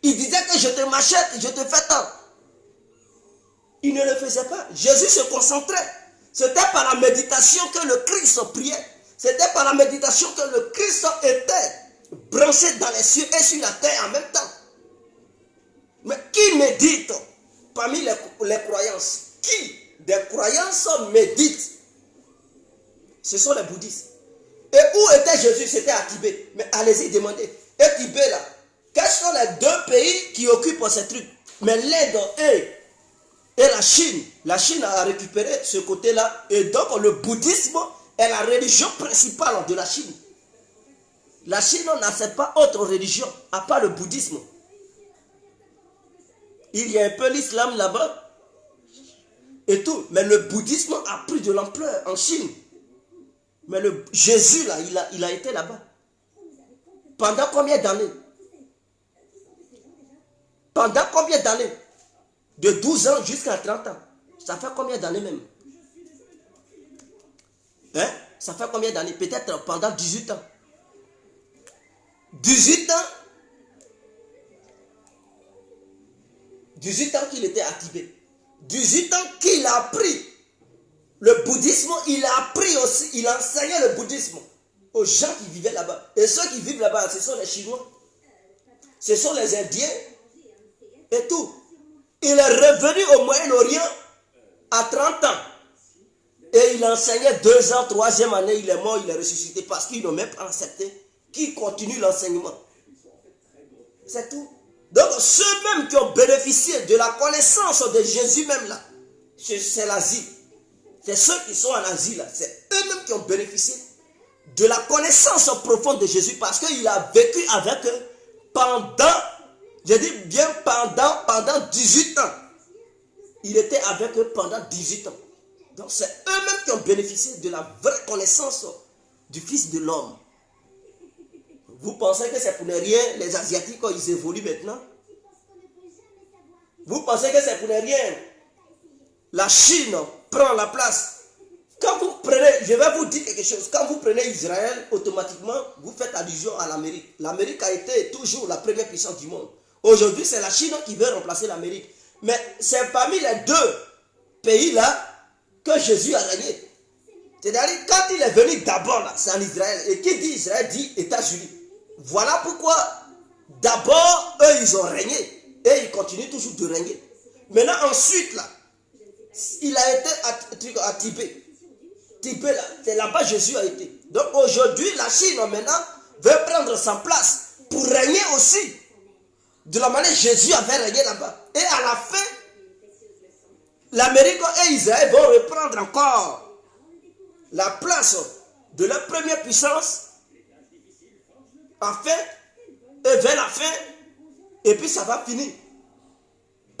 Il disait que je te machette, je te fais tant. Il ne le faisait pas. Jésus se concentrait. C'était par la méditation que le Christ priait. C'était par la méditation que le Christ était branché dans les cieux et sur la terre en même temps. Mais qui médite parmi les croyances? Qui des croyances méditent? Ce sont les bouddhistes. Et où était Jésus? C'était à Tibet. Mais allez-y, demandez. Et Tibet là, quels sont les deux pays qui occupent ces trucs? Mais l'Inde et la Chine. La Chine a récupéré ce côté-là. Et donc le bouddhisme est la religion principale de la Chine. La Chine n'accepte pas autre religion à part le bouddhisme. Il y a un peu l'islam là-bas et tout. Mais le bouddhisme a pris de l'ampleur en Chine. Mais Jésus là, il a été là-bas. Pendant combien d'années? Pendant combien d'années? De 12 ans jusqu'à 30 ans. Ça fait combien d'années même? Hein? Ça fait combien d'années? Peut-être pendant 18 ans. 18 ans. 18 ans qu'il était à Tibet. 18 ans qu'il a appris le bouddhisme. Il a appris aussi, il enseignait le bouddhisme aux gens qui vivaient là-bas. Et ceux qui vivent là-bas, ce sont les Chinois. Ce sont les Indiens. Et tout. Il est revenu au Moyen-Orient à 30 ans. Et il enseignait 2 ans, 3e année, il est mort, il est ressuscité parce qu'ils n'ont même pas accepté qu'il continue l'enseignement. C'est tout. Donc ceux-mêmes qui ont bénéficié de la connaissance de Jésus même là, c'est l'Asie. C'est ceux qui sont en Asie là, c'est eux-mêmes qui ont bénéficié de la connaissance profonde de Jésus parce qu'il a vécu avec eux pendant, je dis bien pendant 18 ans. Il était avec eux pendant 18 ans. Donc c'est eux-mêmes qui ont bénéficié de la vraie connaissance du Fils de l'homme. Vous pensez que c'est pour ne rien les Asiatiques quand ils évoluent maintenant? Vous pensez que c'est pour ne rien la Chine prend la place? Quand vous prenez, je vais vous dire quelque chose, quand vous prenez Israël, automatiquement, vous faites allusion à l'Amérique. L'Amérique a été toujours la première puissance du monde. Aujourd'hui, c'est la Chine qui veut remplacer l'Amérique. Mais c'est parmi les deux pays-là que Jésus a régné. C'est-à-dire, quand il est venu d'abord, là, c'est en Israël. Et qui dit Israël dit États-Unis. Voilà pourquoi, d'abord, eux, ils ont régné. Et ils continuent toujours de régner. Maintenant, ensuite, là, il a été à Tibet. Tibet, là, c'est là-bas Jésus a été. Donc aujourd'hui, la Chine, maintenant, veut prendre sa place pour régner aussi. De la manière Jésus avait régné là-bas. Et à la fin, l'Amérique et Israël vont reprendre encore la place de leur première puissance. Enfin, et vers la fin, et puis ça va finir.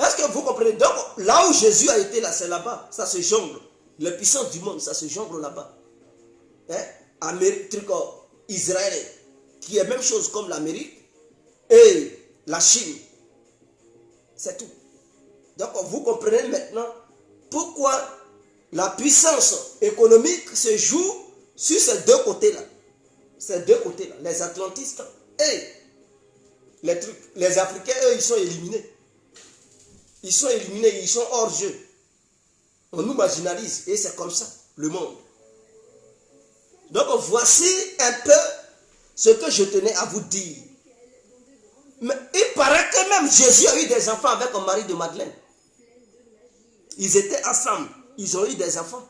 Est-ce que vous comprenez? Donc, là où Jésus a été, là, c'est là-bas. Ça se jongle. Les puissances du monde, ça se jongle là-bas. Hein? Amérique, Israël, qui est la même chose comme l'Amérique, et la Chine. C'est tout. Donc, vous comprenez maintenant pourquoi la puissance économique se joue sur ces deux côtés-là. Ces deux côtés-là. Les atlantistes et les Africains, eux, ils sont éliminés. Ils sont éliminés, ils sont hors jeu. On nous marginalise et c'est comme ça, le monde. Donc voici un peu ce que je tenais à vous dire. Mais il paraît que même Jésus a eu des enfants avec Marie de Madeleine. Ils étaient ensemble, ils ont eu des enfants.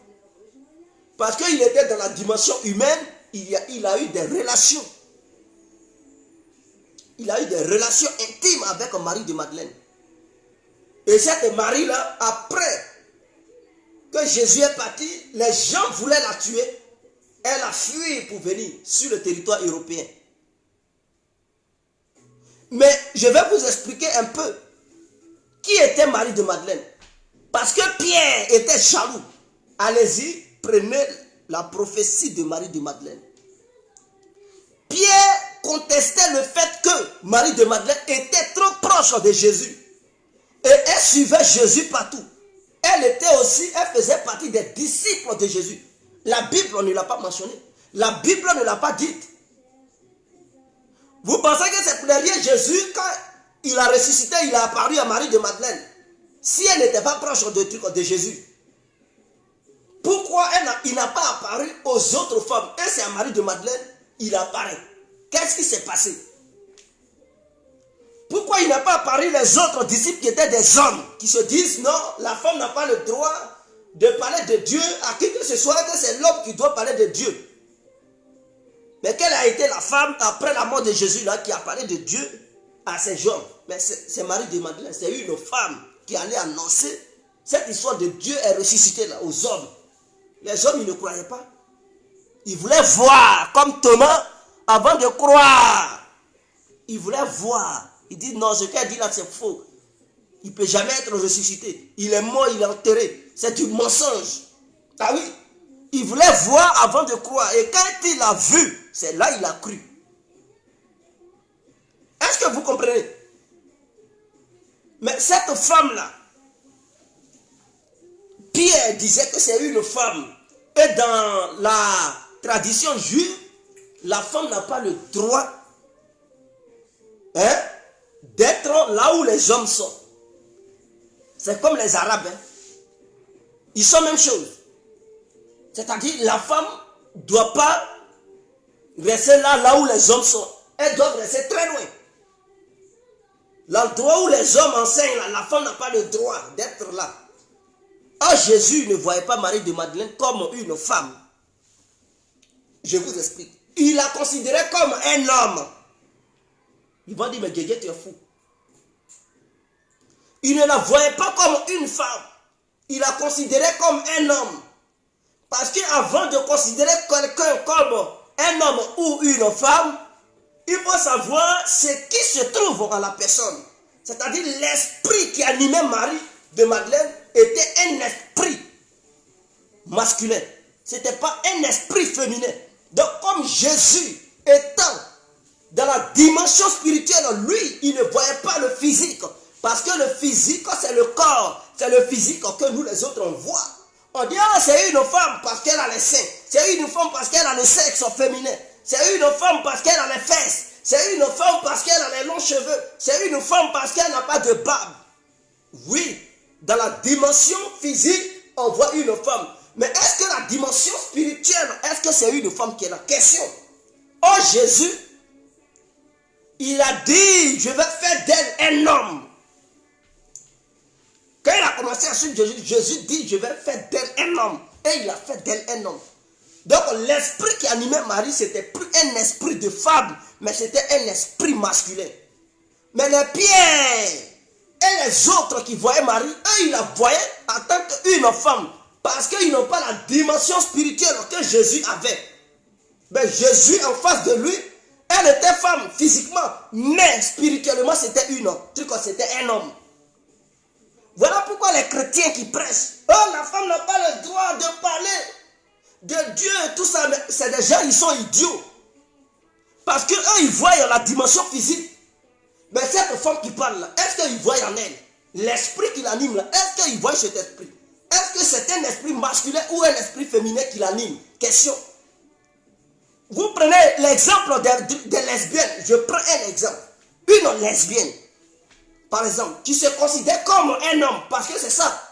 Parce qu'il était dans la dimension humaine, il a eu des relations. Il a eu des relations intimes avec Marie de Madeleine. Et cette Marie-là, après que Jésus est parti, les gens voulaient la tuer. Elle a fui pour venir sur le territoire européen. Mais je vais vous expliquer un peu qui était Marie de Madeleine. Parce que Pierre était jaloux. Allez-y, prenez la prophétie de Marie de Madeleine. Pierre contestait le fait que Marie de Madeleine était trop proche de Jésus. Et elle suivait Jésus partout. Elle faisait partie des disciples de Jésus. La Bible ne l'a pas mentionné. La Bible ne l'a pas dite. Vous pensez que c'est pour rien Jésus, quand il a ressuscité, il a apparu à Marie de Madeleine. Si elle n'était pas proche de Jésus, pourquoi il n'a pas apparu aux autres femmes? Et c'est à Marie de Madeleine, il apparaît. Qu'est-ce qui s'est passé? Pourquoi il n'a pas apparu les autres disciples qui étaient des hommes, qui se disent non, la femme n'a pas le droit de parler de Dieu à qui que ce soit, que c'est l'homme qui doit parler de Dieu. Mais quelle a été la femme après la mort de Jésus là qui a parlé de Dieu à ces gens? Mais c'est Marie de Madeleine, c'est une femme qui allait annoncer cette histoire de Dieu est ressuscité là aux hommes. Les hommes, ils ne croyaient pas. Ils voulaient voir, comme Thomas, avant de croire. Ils voulaient voir. Ils disent non, ce qu'elle dit là c'est faux. Il ne peut jamais être ressuscité. Il est mort, il est enterré. C'est du mensonge. Ah oui. Il voulait voir avant de croire. Et quand il a vu, c'est là qu'il a cru. Est-ce que vous comprenez? Mais cette femme-là, Pierre disait que c'est une femme. Et dans la tradition juive, la femme n'a pas le droit d'être là où les hommes sont. C'est comme les Arabes. Ils sont la même chose. C'est-à-dire la femme ne doit pas rester là où les hommes sont. Elle doit rester très loin. L'endroit où les hommes enseignent, là, la femme n'a pas le droit d'être là. Or, Jésus ne voyait pas Marie de Madeleine comme une femme. Je vous explique. Il la considérait comme un homme. Ils vont dire, mais Guégué, tu es fou. Il ne la voyait pas comme une femme. Il la considérait comme un homme. Parce qu'avant de considérer quelqu'un comme un homme ou une femme, il faut savoir ce qui se trouve en la personne. C'est-à-dire l'esprit qui animait Marie de Madeleine était un esprit masculin. Ce n'était pas un esprit féminin. Donc comme Jésus étant dans la dimension spirituelle, lui, il ne voyait pas le physique. Parce que le physique, c'est le corps. C'est le physique que nous les autres on voit. On dit, ah, c'est une femme parce qu'elle a les seins. C'est une femme parce qu'elle a le sexe féminin. C'est une femme parce qu'elle a les fesses. C'est une femme parce qu'elle a les longs cheveux. C'est une femme parce qu'elle n'a pas de barbe. Oui, dans la dimension physique, on voit une femme. Mais est-ce que la dimension spirituelle, est-ce que c'est une femme qui est la question? Oh Jésus, il a dit, je vais faire d'elle un homme. Quand il a commencé à suivre Jésus, Jésus dit, je vais faire d'elle un homme. Et il a fait d'elle un homme. Donc l'esprit qui animait Marie, c'était plus un esprit de femme, mais c'était un esprit masculin. Mais les Pierre et les autres qui voyaient Marie, eux, ils la voyaient en tant qu'une femme. Parce qu'ils n'ont pas la dimension spirituelle que Jésus avait. Mais Jésus, en face de lui, elle était femme physiquement, mais spirituellement, c'était c'était un homme. Voilà pourquoi les chrétiens qui prêchent, oh, la femme n'a pas le droit de parler de Dieu, tout ça, c'est des gens, ils sont idiots. Parce qu'eux, ils voient la dimension physique. Mais cette femme qui parle là, est-ce qu'ils voient en elle l'esprit qui l'anime là? Est-ce qu'ils voient cet esprit? Est-ce que c'est un esprit masculin ou un esprit féminin qui l'anime? Question. Vous prenez l'exemple des lesbiennes. Je prends un exemple. Une lesbienne, par exemple, qui se considère comme un homme, parce que c'est ça.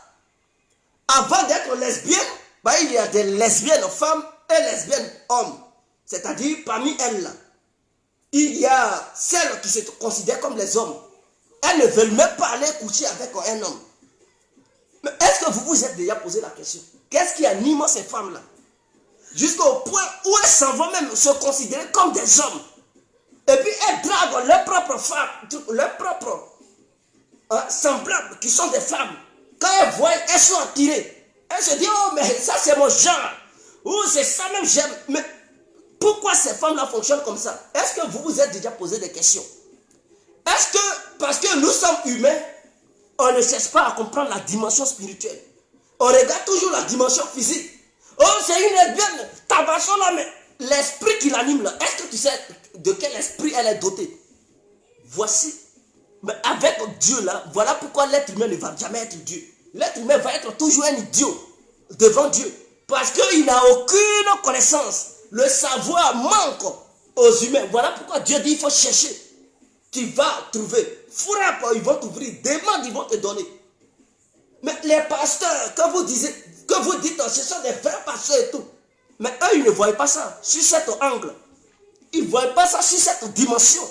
Avant d'être lesbienne, il y a des lesbiennes femmes et lesbiennes hommes. C'est-à-dire, parmi elles, là, il y a celles qui se considèrent comme les hommes. Elles ne veulent même pas aller coucher avec un homme. Mais est-ce que vous vous êtes déjà posé la question? Qu'est-ce qui anime ces femmes-là? Jusqu'au point où elles s'en vont même se considérer comme des hommes. Et puis elles draguent leurs propres femmes, leurs propres semblables, qui sont des femmes, quand elles voient, elles sont attirées. Elles se disent, oh, mais ça c'est mon genre. Ou c'est ça même, j'aime. Mais pourquoi ces femmes-là fonctionnent comme ça? Est-ce que vous vous êtes déjà posé des questions? Est-ce que, parce que nous sommes humains, on ne cherche pas à comprendre la dimension spirituelle. On regarde toujours la dimension physique. Oh, c'est une lesbienne, tabassons là, mais l'esprit qui l'anime là, est-ce que tu sais de quel esprit elle est dotée? Voici. Mais avec Dieu là, voilà pourquoi l'être humain ne va jamais être Dieu. L'être humain va être toujours un idiot devant Dieu. Parce qu'il n'a aucune connaissance. Le savoir manque aux humains. Voilà pourquoi Dieu dit il faut chercher. Tu vas trouver. Frappe, ils vont t'ouvrir. Demande, ils vont te donner. Mais les pasteurs, que vous dites, ce sont des vrais pasteurs et tout. Mais eux, ils ne voient pas ça sur cet angle. Ils ne voient pas ça sur cette dimension.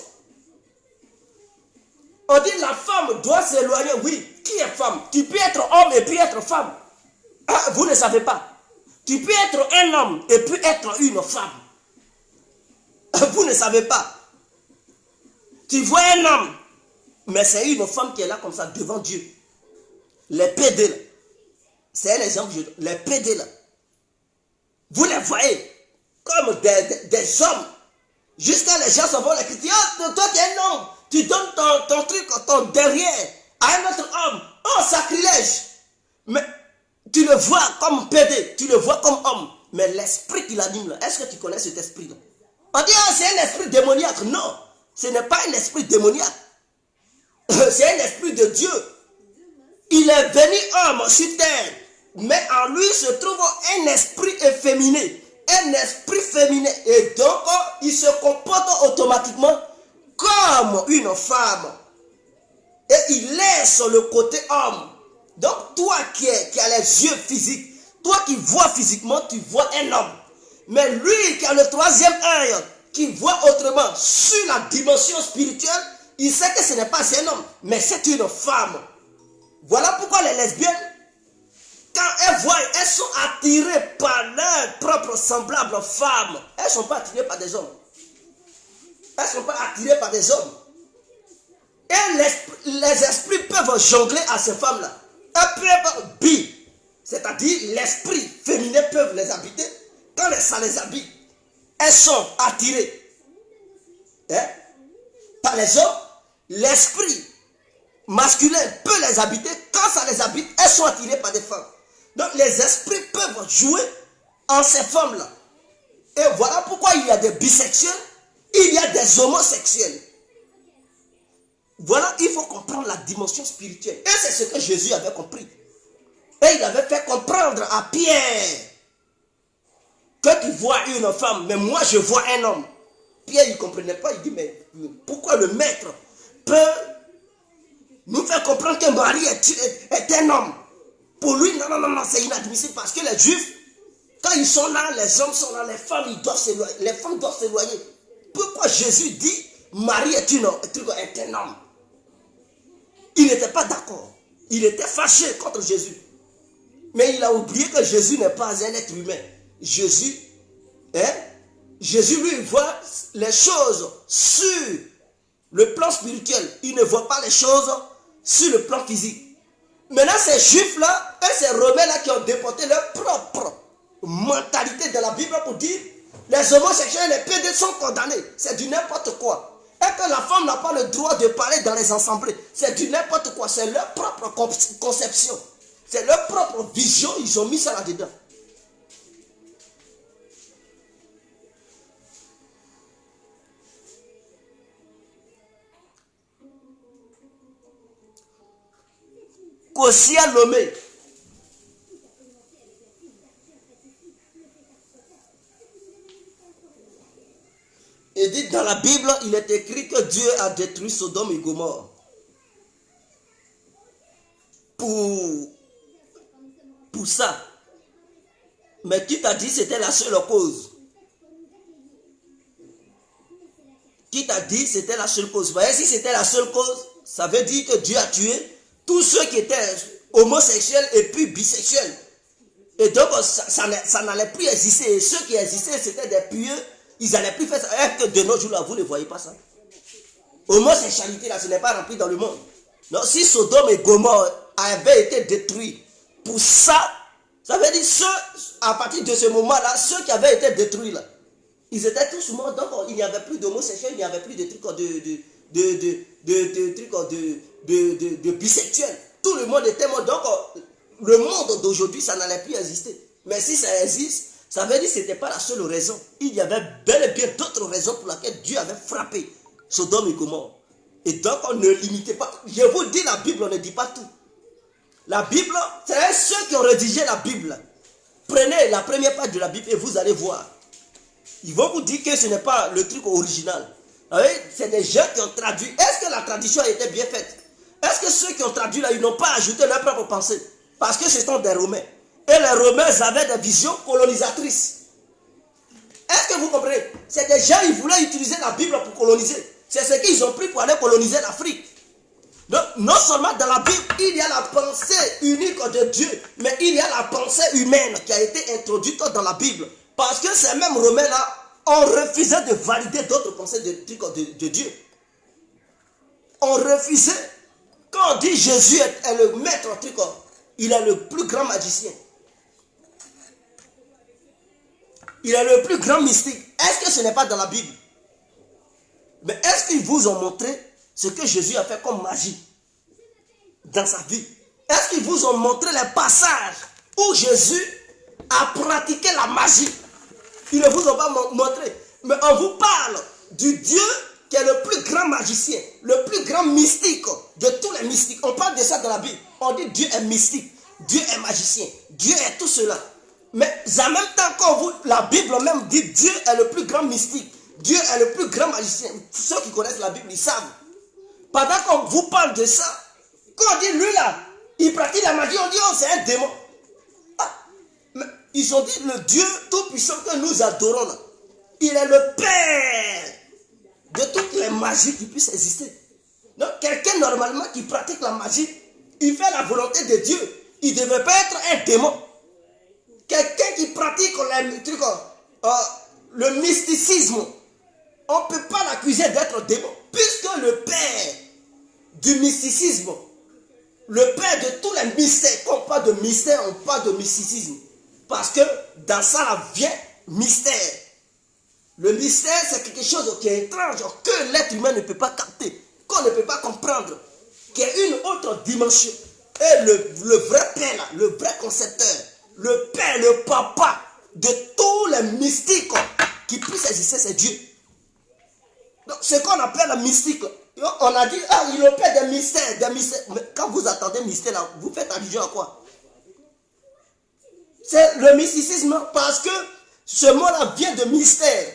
On dit la femme doit s'éloigner. Oui, qui est femme? Tu peux être homme et puis être femme. Ah, vous ne savez pas. Tu peux être un homme et puis être une femme. Vous ne savez pas. Tu vois un homme, mais c'est une femme qui est là comme ça devant Dieu. Les PD là. C'est un exemple. Les PD là. Vous les voyez comme des hommes. Jusqu'à les gens s'en vont les critiquer. Oh, toi qui es un homme, tu donnes ton truc, ton derrière à un autre homme. Oh, sacrilège. Mais tu le vois comme PD, tu le vois comme homme. Mais l'esprit qui l'anime là, est-ce que tu connais cet esprit là? On dit, oh, c'est un esprit démoniaque. Non, ce n'est pas un esprit démoniaque. C'est un esprit de Dieu. Il est venu homme sur terre. Mais en lui se trouve un esprit efféminé. Un esprit féminin. Et donc, il se comporte automatiquement comme une femme. Et il laisse le côté homme. Donc, toi qui as les yeux physiques, toi qui vois physiquement, tu vois un homme. Mais lui qui a le troisième œil, qui voit autrement sur la dimension spirituelle, il sait que ce n'est pas un homme, mais c'est une femme. Voilà pourquoi les lesbiennes, quand elles voient, elles sont attirées par leurs propres semblables femmes. Elles ne sont pas attirées par des hommes. Elles ne sont pas attirées par des hommes. Et les esprits peuvent jongler à ces femmes-là. Elles peuvent bi. C'est-à-dire, l'esprit féminin peut les habiter. Quand ça les habite, elles sont attirées par les hommes. L'esprit masculin peut les habiter. Quand ça les habite, elles sont attirées par des femmes. Donc les esprits peuvent jouer en ces femmes-là. Et voilà pourquoi il y a des bisexuels, il y a des homosexuels. Voilà, il faut comprendre la dimension spirituelle. Et c'est ce que Jésus avait compris. Et il avait fait comprendre à Pierre que tu vois une femme, mais moi je vois un homme. Pierre, il ne comprenait pas. Il dit, mais pourquoi le maître peut nous faire comprendre que Marie est un homme? Pour lui, non, c'est inadmissible parce que les Juifs, quand ils sont là, les hommes sont là, les femmes, ils doivent s'éloigner. Les femmes doivent s'éloigner. Pourquoi Jésus dit, Marie est un homme? Il n'était pas d'accord. Il était fâché contre Jésus. Mais il a oublié que Jésus n'est pas un être humain. Jésus, lui, voit les choses sur le plan spirituel. Il ne voit pas les choses sur le plan physique. Maintenant, ces juifs-là et ces romains-là qui ont déporté leur propre mentalité de la Bible pour dire les homosexuels et les pédés sont condamnés. C'est du n'importe quoi. Et que la femme n'a pas le droit de parler dans les assemblées. C'est du n'importe quoi. C'est leur propre conception. C'est leur propre vision. Ils ont mis ça là-dedans. Kosia Lomé. Et dit dans la Bible, il est écrit que Dieu a détruit Sodome et Gomorrhe. Pour ça. Mais qui t'a dit que c'était la seule cause? Qui t'a dit que c'était la seule cause? Vous voyez, si c'était la seule cause, ça veut dire que Dieu a tué tous ceux qui étaient homosexuels et puis bisexuels. Et donc, ça n'allait plus exister. Et ceux qui existaient, c'était des pieux. Ils n'allaient plus faire ça. Et que de nos jours, là, vous ne voyez pas ça. Homosexualité, là, ce n'est pas rempli dans le monde. Non, si Sodome et Gomorrhe avaient été détruits pour ça, ça veut dire à partir de ce moment-là, ceux qui avaient été détruits là, ils étaient tous morts, donc il n'y avait plus d'homosexuels, il n'y avait plus de trucs de bisexuels. Tout le monde était mort. Donc le monde d'aujourd'hui, ça n'allait plus exister. Mais si ça existe, ça veut dire que ce n'était pas la seule raison. Il y avait bel et bien d'autres raisons pour lesquelles Dieu avait frappé Sodome et Gomorrhe. Et donc on ne limitait pas. Je vous dis, la Bible, on ne dit pas tout. La Bible, c'est ceux qui ont rédigé la Bible. Prenez la première page de la Bible et vous allez voir. Ils vont vous dire que ce n'est pas le truc original. C'est des gens qui ont traduit. Est-ce que la traduction a été bien faite? Est-ce que ceux qui ont traduit là, ils n'ont pas ajouté leur propre pensée? Parce que ce sont des Romains. Et les Romains avaient des visions colonisatrices. Est-ce que vous comprenez? C'est des gens, ils voulaient utiliser la Bible pour coloniser. C'est ce qu'ils ont pris pour aller coloniser l'Afrique. Donc, non seulement dans la Bible, il y a la pensée unique de Dieu, mais il y a la pensée humaine qui a été introduite dans la Bible. Parce que ces mêmes Romains-là ont refusé de valider d'autres pensées de Dieu. On refusait. Quand on dit Jésus est le maître, il est le plus grand magicien. Il est le plus grand mystique. Est-ce que ce n'est pas dans la Bible? Mais est-ce qu'ils vous ont montré ce que Jésus a fait comme magie dans sa vie? Est-ce qu'ils vous ont montré les passages où Jésus a pratiqué la magie? Ils ne vous ont pas montré. Mais on vous parle du Dieu qui est le plus grand magicien, le plus grand mystique de tous les mystiques. On parle de ça dans la Bible. On dit Dieu est mystique, Dieu est magicien, Dieu est tout cela. Mais en même temps, quand la Bible même dit Dieu est le plus grand mystique, Dieu est le plus grand magicien. Ceux qui connaissent la Bible, ils savent. Pendant qu'on vous parle de ça, quand on dit lui là, il pratique la magie, on dit oh c'est un démon. Ah, mais ils ont dit le Dieu tout-puissant que nous adorons là, il est le Père de toutes les magies qui puissent exister. Donc quelqu'un normalement qui pratique la magie, il fait la volonté de Dieu. Il ne devrait pas être un démon. Quelqu'un qui pratique le mysticisme, on ne peut pas l'accuser d'être démon. Puisque le Père du mysticisme, le Père de tous les mystères, quand on parle de mystère, on parle de mysticisme. Parce que dans ça vient mystère. Le mystère, c'est quelque chose qui est étrange, que l'être humain ne peut pas capter, qu'on ne peut pas comprendre, qui est une autre dimension. Et le vrai Père, là, le vrai concepteur, le Père, le Papa de tous les mystiques qui puissent exister, c'est Dieu. Donc, ce qu'on appelle la mystique, on a dit, ah, il est le Père des mystères, des mystères. Mais quand vous attendez mystère, là, vous faites allusion à quoi? C'est le mysticisme parce que ce mot-là vient de mystère.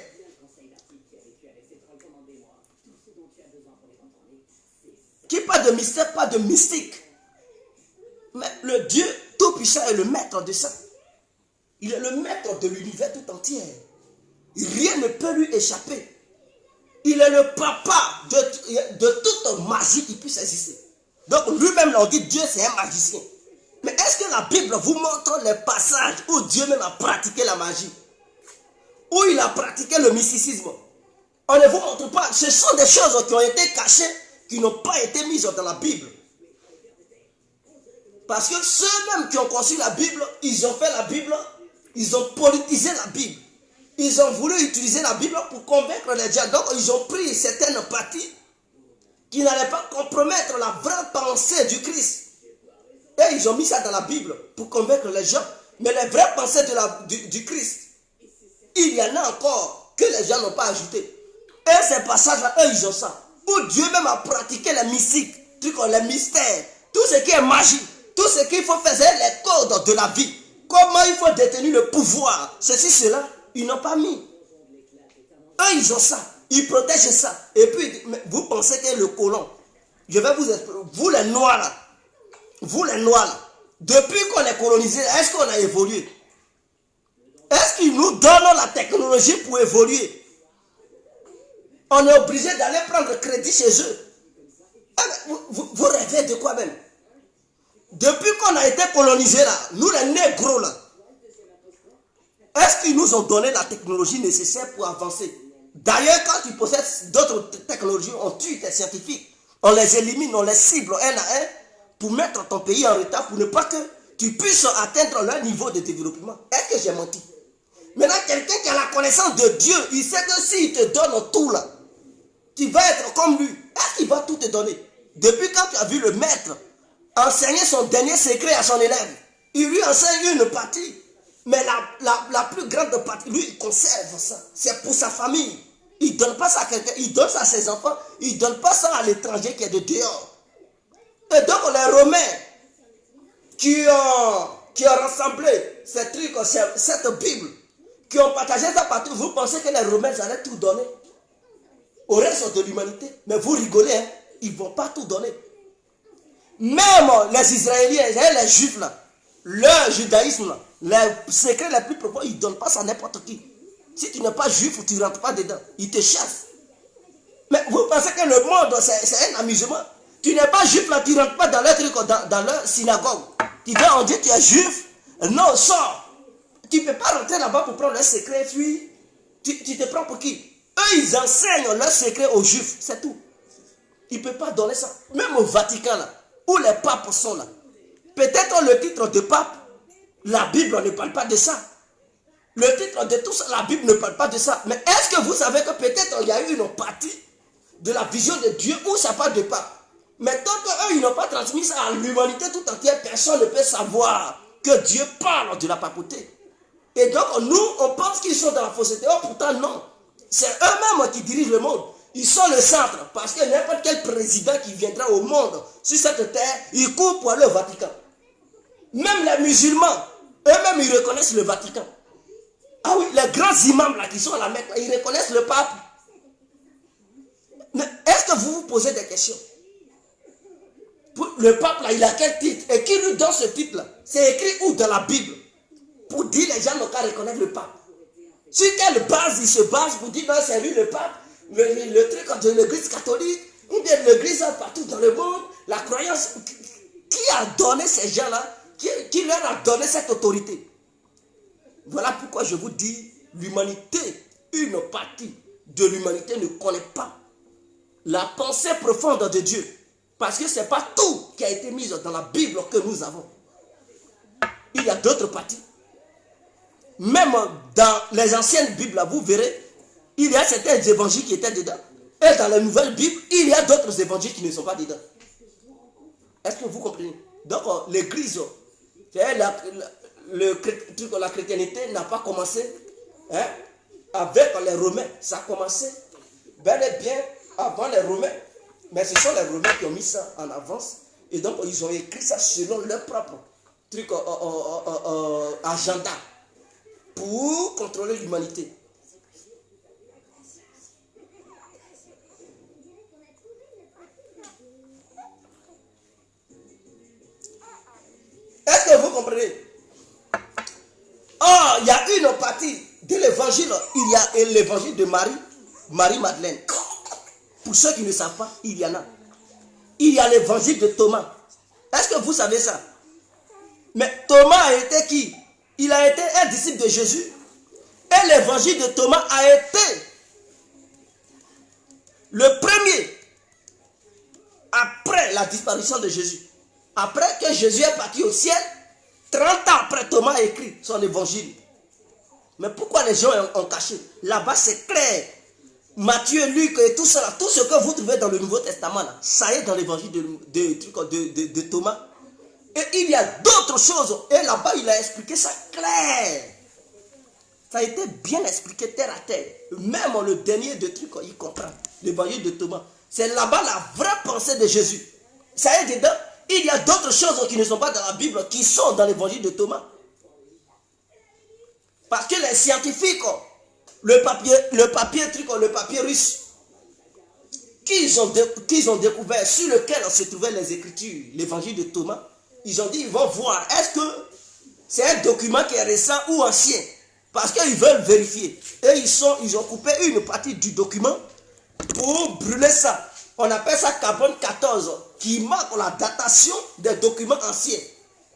Qui parle de mystère, pas de mystique. Mais le Dieu tout-puissant est le maître de ça. Il est le maître de l'univers tout entier. Rien ne peut lui échapper. Il est le papa de toute magie qui puisse exister. Donc lui-même, on dit Dieu c'est un magicien. Mais est-ce que la Bible vous montre les passages où Dieu même a pratiqué la magie? Où il a pratiqué le mysticisme? On ne vous montre pas. Ce sont des choses qui ont été cachées, qui n'ont pas été mises dans la Bible. Parce que ceux-mêmes qui ont conçu la Bible, ils ont fait la Bible, ils ont politisé la Bible. Ils ont voulu utiliser la Bible pour convaincre les gens. Donc ils ont pris certaines parties qui n'allaient pas compromettre la vraie pensée du Christ. Et ils ont mis ça dans la Bible pour convaincre les gens. Mais les vraies pensées du Christ, il y en a encore que les gens n'ont pas ajouté. Et ces passages-là, eux, ils ont ça. Où Dieu même a pratiqué les mystiques, les mystères, tout ce qui est magie, tout ce qu'il faut faire, c'est les codes de la vie. Comment il faut détenir le pouvoir, ceci, cela, ils n'ont pas mis. Eux, ils ont ça. Ils protègent ça. Et puis, vous pensez que le colon, je vais vous expliquer, vous les noirs là, depuis qu'on est colonisé, est-ce qu'on a évolué? Est-ce qu'ils nous donnent la technologie pour évoluer? On est obligé d'aller prendre crédit chez eux. Vous rêvez de quoi même? Depuis qu'on a été colonisé là, nous les négros là, est-ce qu'ils nous ont donné la technologie nécessaire pour avancer? D'ailleurs, quand ils possèdent d'autres technologies, on tue des scientifiques. On les élimine, on les cible un à un pour mettre ton pays en retard, pour ne pas que tu puisses atteindre leur niveau de développement. Est-ce que j'ai menti? Maintenant, quelqu'un qui a la connaissance de Dieu, il sait que s'il te donne tout là, tu vas être comme lui. Est-ce qu'il va tout te donner? Depuis quand tu as vu le maître enseigner son dernier secret à son élève, il lui enseigne une partie. Mais la plus grande partie, lui, il conserve ça. C'est pour sa famille. Il ne donne pas ça à quelqu'un, il donne ça à ses enfants. Il ne donne pas ça à l'étranger qui est de dehors. Et donc les Romains qui ont rassemblé ces trucs, cette Bible, qui ont partagé ça partout, vous pensez que les Romains allaient tout donner au reste de l'humanité? Mais vous rigolez, hein? Ils ne vont pas tout donner. Même les Israéliens et les Juifs, là, leur judaïsme, là, les secrets les plus profonds, ils ne donnent pas ça à n'importe qui. Si tu n'es pas juif, tu ne rentres pas dedans. Ils te chassent. Mais vous pensez que le monde, c'est un amusement? Tu n'es pas juif, là, tu ne rentres pas dans leur truc, dans leur synagogue. Tu viens, on dit que tu es juif. Non, sors. Tu ne peux pas rentrer là-bas pour prendre leurs secrets, puis tu te prends pour qui? Eux, ils enseignent leurs secrets aux juifs, c'est tout. Ils ne peuvent pas donner ça. Même au Vatican, là, où les papes sont là. Peut-être le titre de pape, la Bible ne parle pas de ça. Le titre de tout ça, la Bible ne parle pas de ça. Mais est-ce que vous savez que peut-être il y a eu une partie de la vision de Dieu où ça parle de pape? Mais tant qu'eux, ils n'ont pas transmis ça à l'humanité tout entière, personne ne peut savoir que Dieu parle de la papauté. Et donc, nous, on pense qu'ils sont dans la fausseté. Oh, pourtant, non. C'est eux-mêmes qui dirigent le monde. Ils sont le centre. Parce que n'importe quel président qui viendra au monde, sur cette terre, il court pour aller au Vatican. Même les musulmans, eux-mêmes, ils reconnaissent le Vatican. Ah oui, les grands imams là qui sont à la Mecque, ils reconnaissent le pape. Est-ce que vous vous posez des questions? Le pape là, il a quel titre? Et qui lui donne ce titre là? C'est écrit où dans la Bible? Pour dire les gens n'ont qu'à reconnaître le pape. Sur quelle base il se base pour dire non, c'est lui le pape? Le truc de l'église catholique, ou bien l'église partout dans le monde, la croyance. Qui a donné ces gens-là? Qui leur a donné cette autorité? Voilà pourquoi je vous dis, l'humanité, une partie de l'humanité ne connaît pas la pensée profonde de Dieu. Parce que ce n'est pas tout qui a été mis dans la Bible que nous avons. Il y a d'autres parties. Même dans les anciennes Bibles, vous verrez, il y a certains évangiles qui étaient dedans. Et dans la nouvelle Bible, il y a d'autres évangiles qui ne sont pas dedans. Est-ce que vous comprenez? Donc, l'église, la chrétienté n'a pas commencé avec les Romains. Ça a commencé bel et bien avant les Romains. Mais ce sont les Romains qui ont mis ça en avance. Et donc, ils ont écrit ça selon leur propre truc, agenda pour contrôler l'humanité. Est-ce que vous comprenez? Oh, il y a une partie de l'évangile, il y a l'évangile de Marie-Madeleine. Pour ceux qui ne savent pas, il y en a. Il y a l'évangile de Thomas. Est-ce que vous savez ça? Mais Thomas a été qui? Il a été un disciple de Jésus. Et l'évangile de Thomas a été le premier après la disparition de Jésus. Après que Jésus est parti au ciel, 30 ans après, Thomas a écrit son évangile. Mais pourquoi les gens ont caché? Là-bas, c'est clair. Matthieu, Luc et tout ça, tout ce que vous trouvez dans le Nouveau Testament, là, ça est dans l'évangile de Thomas. Et il y a d'autres choses. Et là-bas, il a expliqué ça clair. Ça a été bien expliqué terre à terre. Même le dernier de trucs, il comprend. L'évangile de Thomas. C'est là-bas la vraie pensée de Jésus. Ça est dedans. Il y a d'autres choses qui ne sont pas dans la Bible, qui sont dans l'évangile de Thomas. Parce que les scientifiques, le papier russe, qu'ils ont découvert, sur lequel se trouvaient les Écritures, l'évangile de Thomas, ils ont dit, ils vont voir, est-ce que c'est un document qui est récent ou ancien? Parce qu'ils veulent vérifier. Et ils ont coupé une partie du document pour brûler ça. On appelle ça carbone 14, qui marque la datation des documents anciens.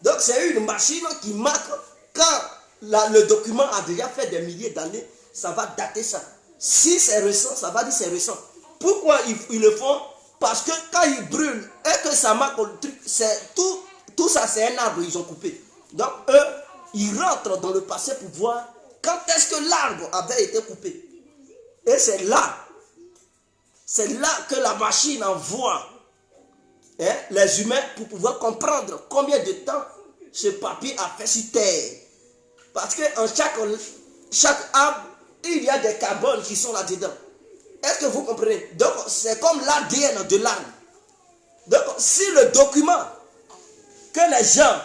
Donc c'est une machine qui marque quand le document a déjà fait des milliers d'années, ça va dater ça. Si c'est récent, ça va dire c'est récent. Pourquoi ils le font? Parce que quand ils brûlent et que ça marque le truc, tout ça c'est un arbre, ils ont coupé. Donc eux, ils rentrent dans le passé pour voir quand est-ce que l'arbre avait été coupé. Et c'est là que la machine envoie les humains pour pouvoir comprendre combien de temps ce papier a fait sur Terre. Parce qu'en chaque arbre, il y a des carbones qui sont là-dedans. Est-ce que vous comprenez? Donc, c'est comme l'ADN de l'arbre. Donc, si le document que les gens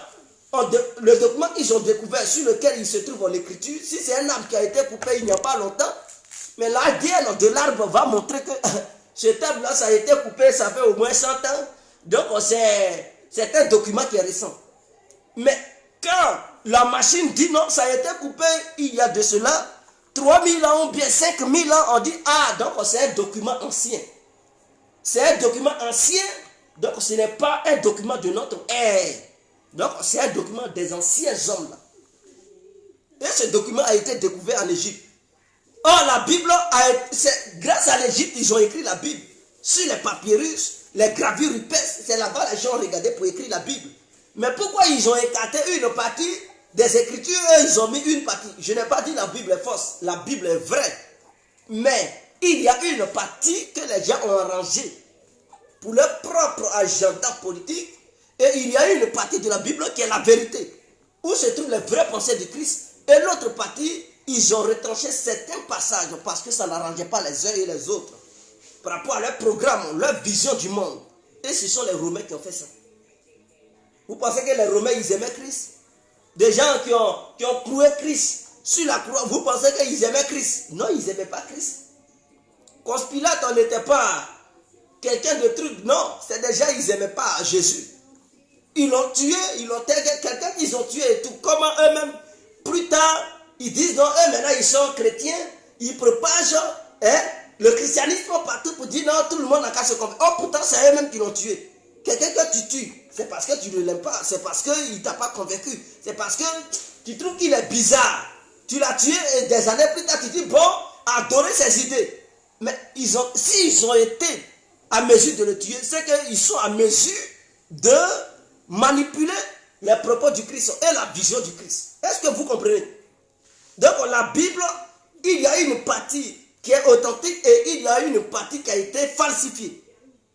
le document qu'ils ont découvert, sur lequel il se trouve en écriture, si c'est un arbre qui a été coupé il n'y a pas longtemps, mais l'ADN de l'arbre va montrer que cet arbre-là, ça a été coupé, ça fait au moins 100 ans. Donc, c'est un document qui est récent. Mais quand la machine dit non, ça a été coupé il y a de cela 3000 ans ou bien 5000 ans, on dit ah, donc c'est un document ancien. C'est un document ancien, donc ce n'est pas un document de notre ère. Donc c'est un document des anciens hommes là. Et ce document a été découvert en Égypte. Or la Bible, grâce à l'Égypte, ils ont écrit la Bible. Sur les papyrus, les gravures rupestres, c'est là-bas les gens ont regardé pour écrire la Bible. Mais pourquoi ils ont écarté une partie des Écritures et ils ont mis une partie? Je n'ai pas dit la Bible est fausse, la Bible est vraie. Mais il y a une partie que les gens ont arrangée pour leur propre agenda politique. Et il y a une partie de la Bible qui est la vérité, où se trouvent les vraies pensées de Christ. Et l'autre partie, ils ont retranché certains passages parce que ça n'arrangeait pas les uns et les autres par rapport à leur programme, leur vision du monde. Et ce sont les Romains qui ont fait ça. Vous pensez que les Romains, ils aimaient Christ? Des gens qui ont cloué Christ sur la croix, vous pensez qu'ils aimaient Christ? Non, ils n'aimaient pas Christ. Quand Pilate, on n'était pas quelqu'un de truc. Non, c'est des gens, ils n'aimaient pas Jésus. Ils l'ont tué, quelqu'un qu'ils ont tué et tout. Comment eux-mêmes, plus tard, ils disent non, eux maintenant ils sont chrétiens, ils propagent le christianisme partout pour dire non, tout le monde n'a qu'à se convaincre. Oh, pourtant c'est eux-mêmes qui l'ont tué. Quelqu'un que tu tues, c'est parce que tu ne l'aimes pas, c'est parce qu'il ne t'a pas convaincu, c'est parce que tu trouves qu'il est bizarre. Tu l'as tué et des années plus tard, tu dis bon, adorer ses idées. Mais s'ils ont été à mesure de le tuer, c'est qu'ils sont à mesure de manipuler les propos du Christ et la vision du Christ. Est-ce que vous comprenez? Donc la Bible, il y a une partie qui est authentique et il y a une partie qui a été falsifiée.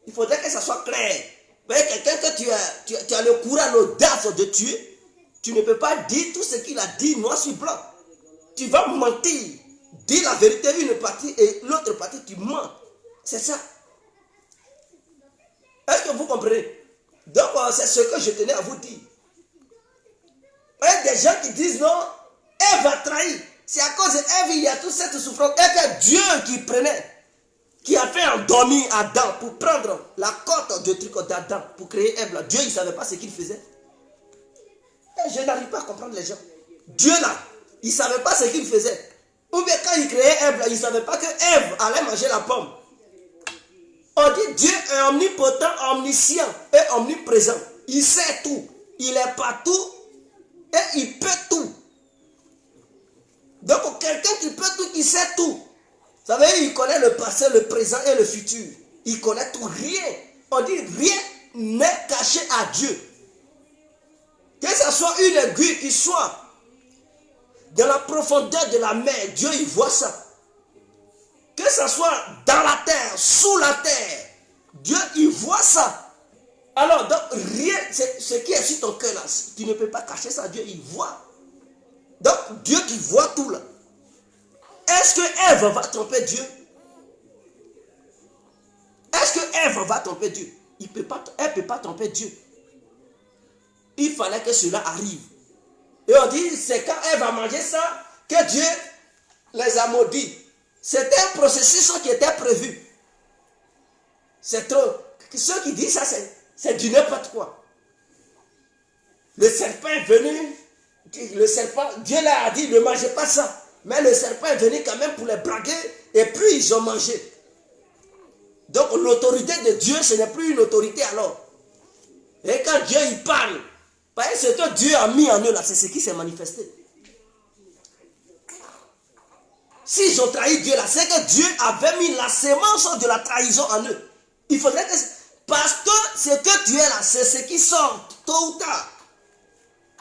Il faudrait que ça soit clair. Mais quelqu'un que tu as le courage, l'audace de tuer, tu ne peux pas dire tout ce qu'il a dit noir sur blanc. Tu vas mentir. Dis la vérité une partie et l'autre partie tu mens. C'est ça. Est-ce que vous comprenez? Donc c'est ce que je tenais à vous dire. Il y a des gens qui disent non, Ève a trahi. C'est à cause d'Ève il y a toute cette souffrance. Et que Dieu qui a fait endormir Adam pour prendre la côte de truc d'Adam pour créer Ève là. Dieu il ne savait pas ce qu'il faisait. Et je n'arrive pas à comprendre les gens. Dieu là, il ne savait pas ce qu'il faisait. Ou bien quand il créait Ève là, il ne savait pas que Ève allait manger la pomme. On dit Dieu est omnipotent, omniscient et omniprésent. Il sait tout. Il est partout et il peut tout. Donc quelqu'un qui peut tout, qui sait tout. Vous savez, il connaît le passé, le présent et le futur. Il connaît tout. Rien. On dit rien n'est caché à Dieu. Que ce soit une aiguille qui soit dans la profondeur de la mer, Dieu il voit ça. Que ce soit dans la terre, sous la terre, Dieu il voit ça. Alors donc rien, ce qui est sur ton cœur là, tu ne peux pas cacher ça, Dieu il voit. Donc Dieu qui voit tout là. Est-ce que Ève va tromper Dieu? Est-ce que Ève va tromper Dieu? Elle ne peut pas tromper Dieu. Il fallait que cela arrive. Et on dit, c'est quand Ève a mangé ça que Dieu les a maudits. C'était un processus qui était prévu. C'est trop. Ceux qui disent ça, c'est du n'importe quoi. Le serpent est venu. Dieu leur a dit, ne mangez pas ça. Mais le serpent est venu quand même pour les braguer. Et puis ils ont mangé. Donc l'autorité de Dieu, ce n'est plus une autorité alors. Et quand Dieu il parle, parce que ce que Dieu a mis en eux là, c'est ce qui s'est manifesté. S'ils ont trahi Dieu là, c'est que Dieu avait mis la sémence de la trahison en eux. Il faudrait que... Parce que ce que tu es là, c'est ce qui sort tôt ou tard.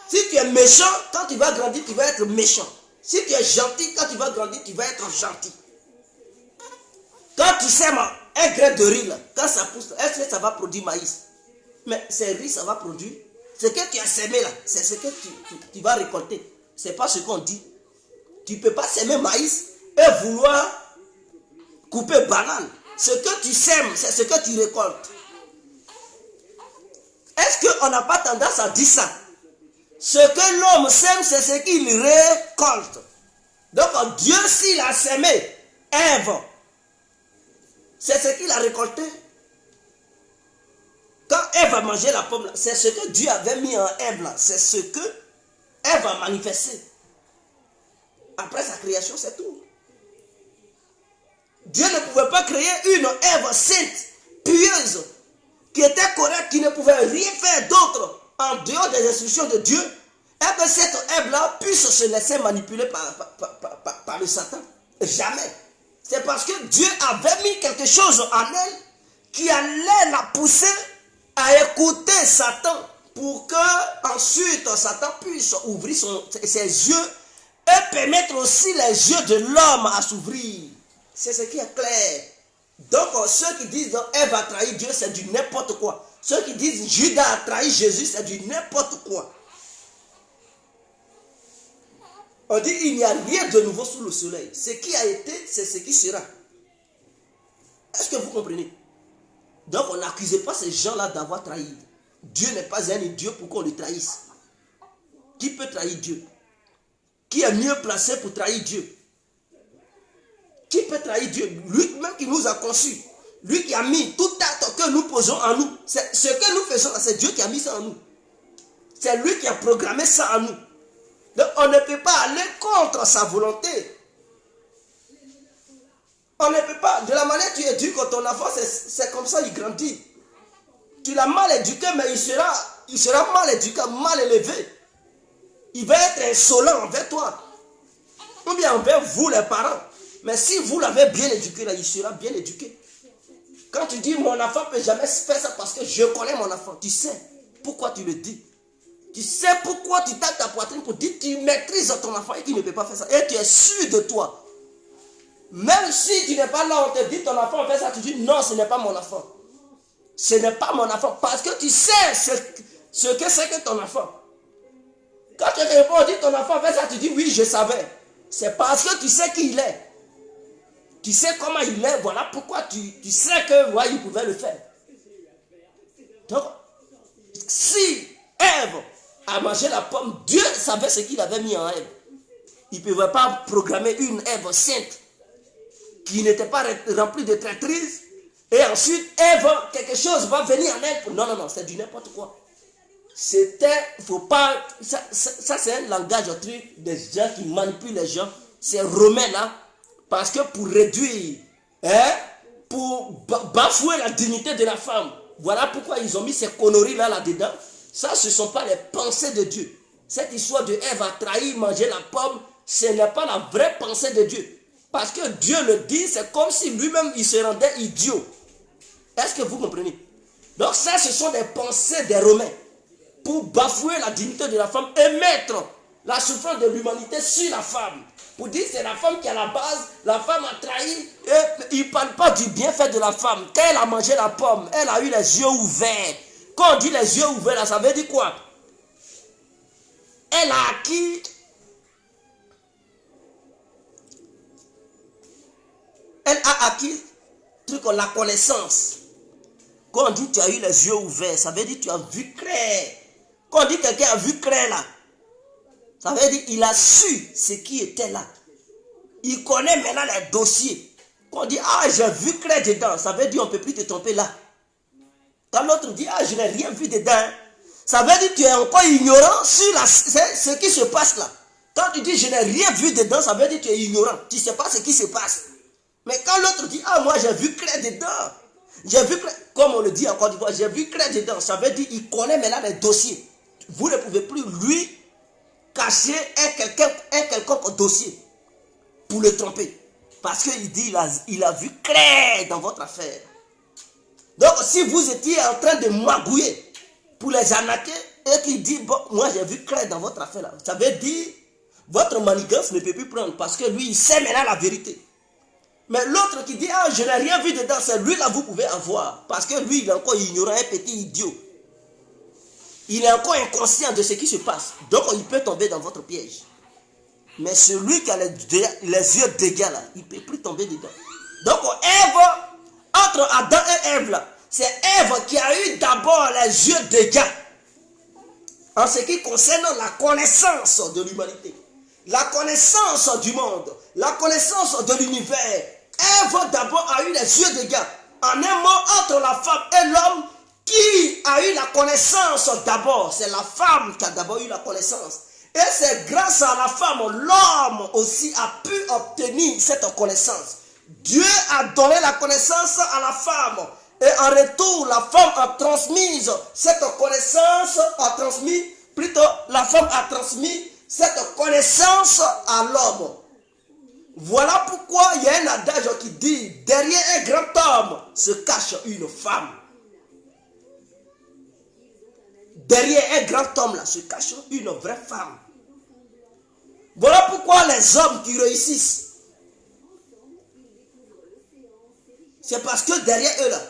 Si tu es méchant, quand tu vas grandir, tu vas être méchant. Si tu es gentil, quand tu vas grandir, tu vas être gentil. Quand tu sèmes un grain de riz, là, quand ça pousse, est-ce que ça va produire maïs? Mais c'est riz, ça va produire. Ce que tu as sémé là, c'est ce que tu vas récolter. Ce n'est pas ce qu'on dit. Tu ne peux pas s'aimer maïs et vouloir couper banane. Ce que tu sèmes, c'est ce que tu récoltes. Est-ce qu'on n'a pas tendance à dire ça? Ce que l'homme sème, c'est ce qu'il récolte. Donc Dieu, s'il a sémé Ève, c'est ce qu'il a récolté. Quand Ève a mangé la pomme, c'est ce que Dieu avait mis en Ève. C'est ce que Ève a manifesté. Après sa création, c'est tout. Dieu ne pouvait pas créer une Ève sainte, pieuse, qui était correcte, qui ne pouvait rien faire d'autre en dehors des instructions de Dieu, et que cette Ève-là puisse se laisser manipuler par le Satan. Jamais. C'est parce que Dieu avait mis quelque chose en elle qui allait la pousser à écouter Satan pour que ensuite Satan puisse ouvrir ses yeux et permettre aussi les yeux de l'homme à s'ouvrir. C'est ce qui est clair. Donc ceux qui disent Ève a trahi Dieu, c'est du n'importe quoi. Ceux qui disent Judas a trahi Jésus, c'est du n'importe quoi. On dit il n'y a rien de nouveau sous le soleil. Ce qui a été, c'est ce qui sera. Est-ce que vous comprenez? Donc on n'accusait pas ces gens-là d'avoir trahi. Dieu n'est pas un idiot pour qu'on le trahisse. Qui peut trahir Dieu? Qui est mieux placé pour trahir Dieu? Qui peut trahir Dieu? Lui-même qui nous a conçus. Lui qui a mis tout acte que nous posons en nous. Ce que nous faisons, c'est Dieu qui a mis ça en nous. C'est lui qui a programmé ça en nous. Donc on ne peut pas aller contre sa volonté. On ne peut pas. De la manière que tu éduques ton enfant, c'est comme ça il grandit. Tu l'as mal éduqué, mais il sera mal éduqué, mal élevé. Il va être insolent envers toi. Ou bien envers vous les parents. Mais si vous l'avez bien éduqué, là, il sera bien éduqué. Quand tu dis mon enfant ne peut jamais faire ça parce que je connais mon enfant, tu sais pourquoi tu le dis. Tu sais pourquoi tu tapes ta poitrine pour dire que tu maîtrises ton enfant et qu'il ne peut pas faire ça. Et tu es sûr de toi. Même si tu n'es pas là, on te dit ton enfant fait ça, tu dis non, ce n'est pas mon enfant. Ce n'est pas mon enfant. Parce que tu sais ce que c'est que ton enfant. Quand tu réponds, on dit ton enfant fait ça, tu dis oui, je savais. C'est parce que tu sais qui il est. Tu sais comment il est, voilà pourquoi tu sais que ouais, il pouvait le faire. Donc, si Ève a mangé la pomme, Dieu savait ce qu'il avait mis en Ève. Il ne pouvait pas programmer une Ève sainte qui n'était pas remplie de traîtrise. Et ensuite, Ève, quelque chose va venir en elle. Non, non, non, c'est du n'importe quoi. Faut pas, ça c'est un langage truc des gens qui manipulent les gens. C'est romain là. Parce que pour réduire, pour bafouer la dignité de la femme, voilà pourquoi ils ont mis ces conneries là-dedans. Ça, ce ne sont pas les pensées de Dieu. Cette histoire de Ève a trahi, manger la pomme, ce n'est pas la vraie pensée de Dieu. Parce que Dieu le dit, c'est comme si lui-même il se rendait idiot. Est-ce que vous comprenez? Donc ça, ce sont des pensées des Romains. Pour bafouer la dignité de la femme et mettre la souffrance de l'humanité sur la femme. Pour dire que c'est la femme qui est à la base, la femme a trahi. Et il ne parle pas du bienfait de la femme. Quand elle a mangé la pomme, elle a eu les yeux ouverts. Quand on dit les yeux ouverts, là, ça veut dire quoi? Elle a acquis la connaissance. Quand on dit tu as eu les yeux ouverts, ça veut dire tu as vu clair. Quand on dit quelqu'un a vu clair là, ça veut dire il a su ce qui était là. Il connaît maintenant les dossiers. Quand on dit ah j'ai vu clair dedans, ça veut dire on ne peut plus te tromper là. Quand l'autre dit ah je n'ai rien vu dedans, ça veut dire que tu es encore ignorant sur ce qui se passe là. Quand tu dis je n'ai rien vu dedans, ça veut dire que tu es ignorant. Tu ne sais pas ce qui se passe. Mais quand l'autre dit ah moi j'ai vu clair dedans, j'ai vu clair, comme on le dit en Côte d'Ivoire, j'ai vu clair dedans, ça veut dire qu'il connaît maintenant les dossiers. Vous ne pouvez plus lui cacher un quelconque dossier pour le tromper. Parce qu'il dit il a vu clair dans votre affaire. Donc, si vous étiez en train de magouiller pour les arnaquer, et qui dit, bon, moi j'ai vu clair dans votre affaire là, ça veut dire, votre manigance ne peut plus prendre parce que lui, il sait maintenant la vérité. Mais l'autre qui dit, ah, je n'ai rien vu dedans, c'est lui là, vous pouvez avoir. Parce que lui, il est encore ignorant, un petit idiot. Il est encore inconscient de ce qui se passe. Donc, il peut tomber dans votre piège. Mais celui qui a les yeux dégâts là, il ne peut plus tomber dedans. Donc, Ève, entre Adam et Ève là, c'est Ève qui a eu d'abord les yeux dégâts. En ce qui concerne la connaissance de l'humanité, la connaissance du monde, la connaissance de l'univers. Ève d'abord a eu les yeux dégâts. En un mot, entre la femme et l'homme, qui a eu la connaissance d'abord? C'est la femme qui a d'abord eu la connaissance. Et c'est grâce à la femme, l'homme aussi a pu obtenir cette connaissance. Dieu a donné la connaissance à la femme. Et en retour, la femme a transmis cette connaissance, la femme a transmis cette connaissance à l'homme. Voilà pourquoi il y a un adage qui dit, derrière un grand homme se cache une femme. Derrière un grand homme là se cache une vraie femme. Voilà pourquoi les hommes qui réussissent, c'est parce que derrière eux là,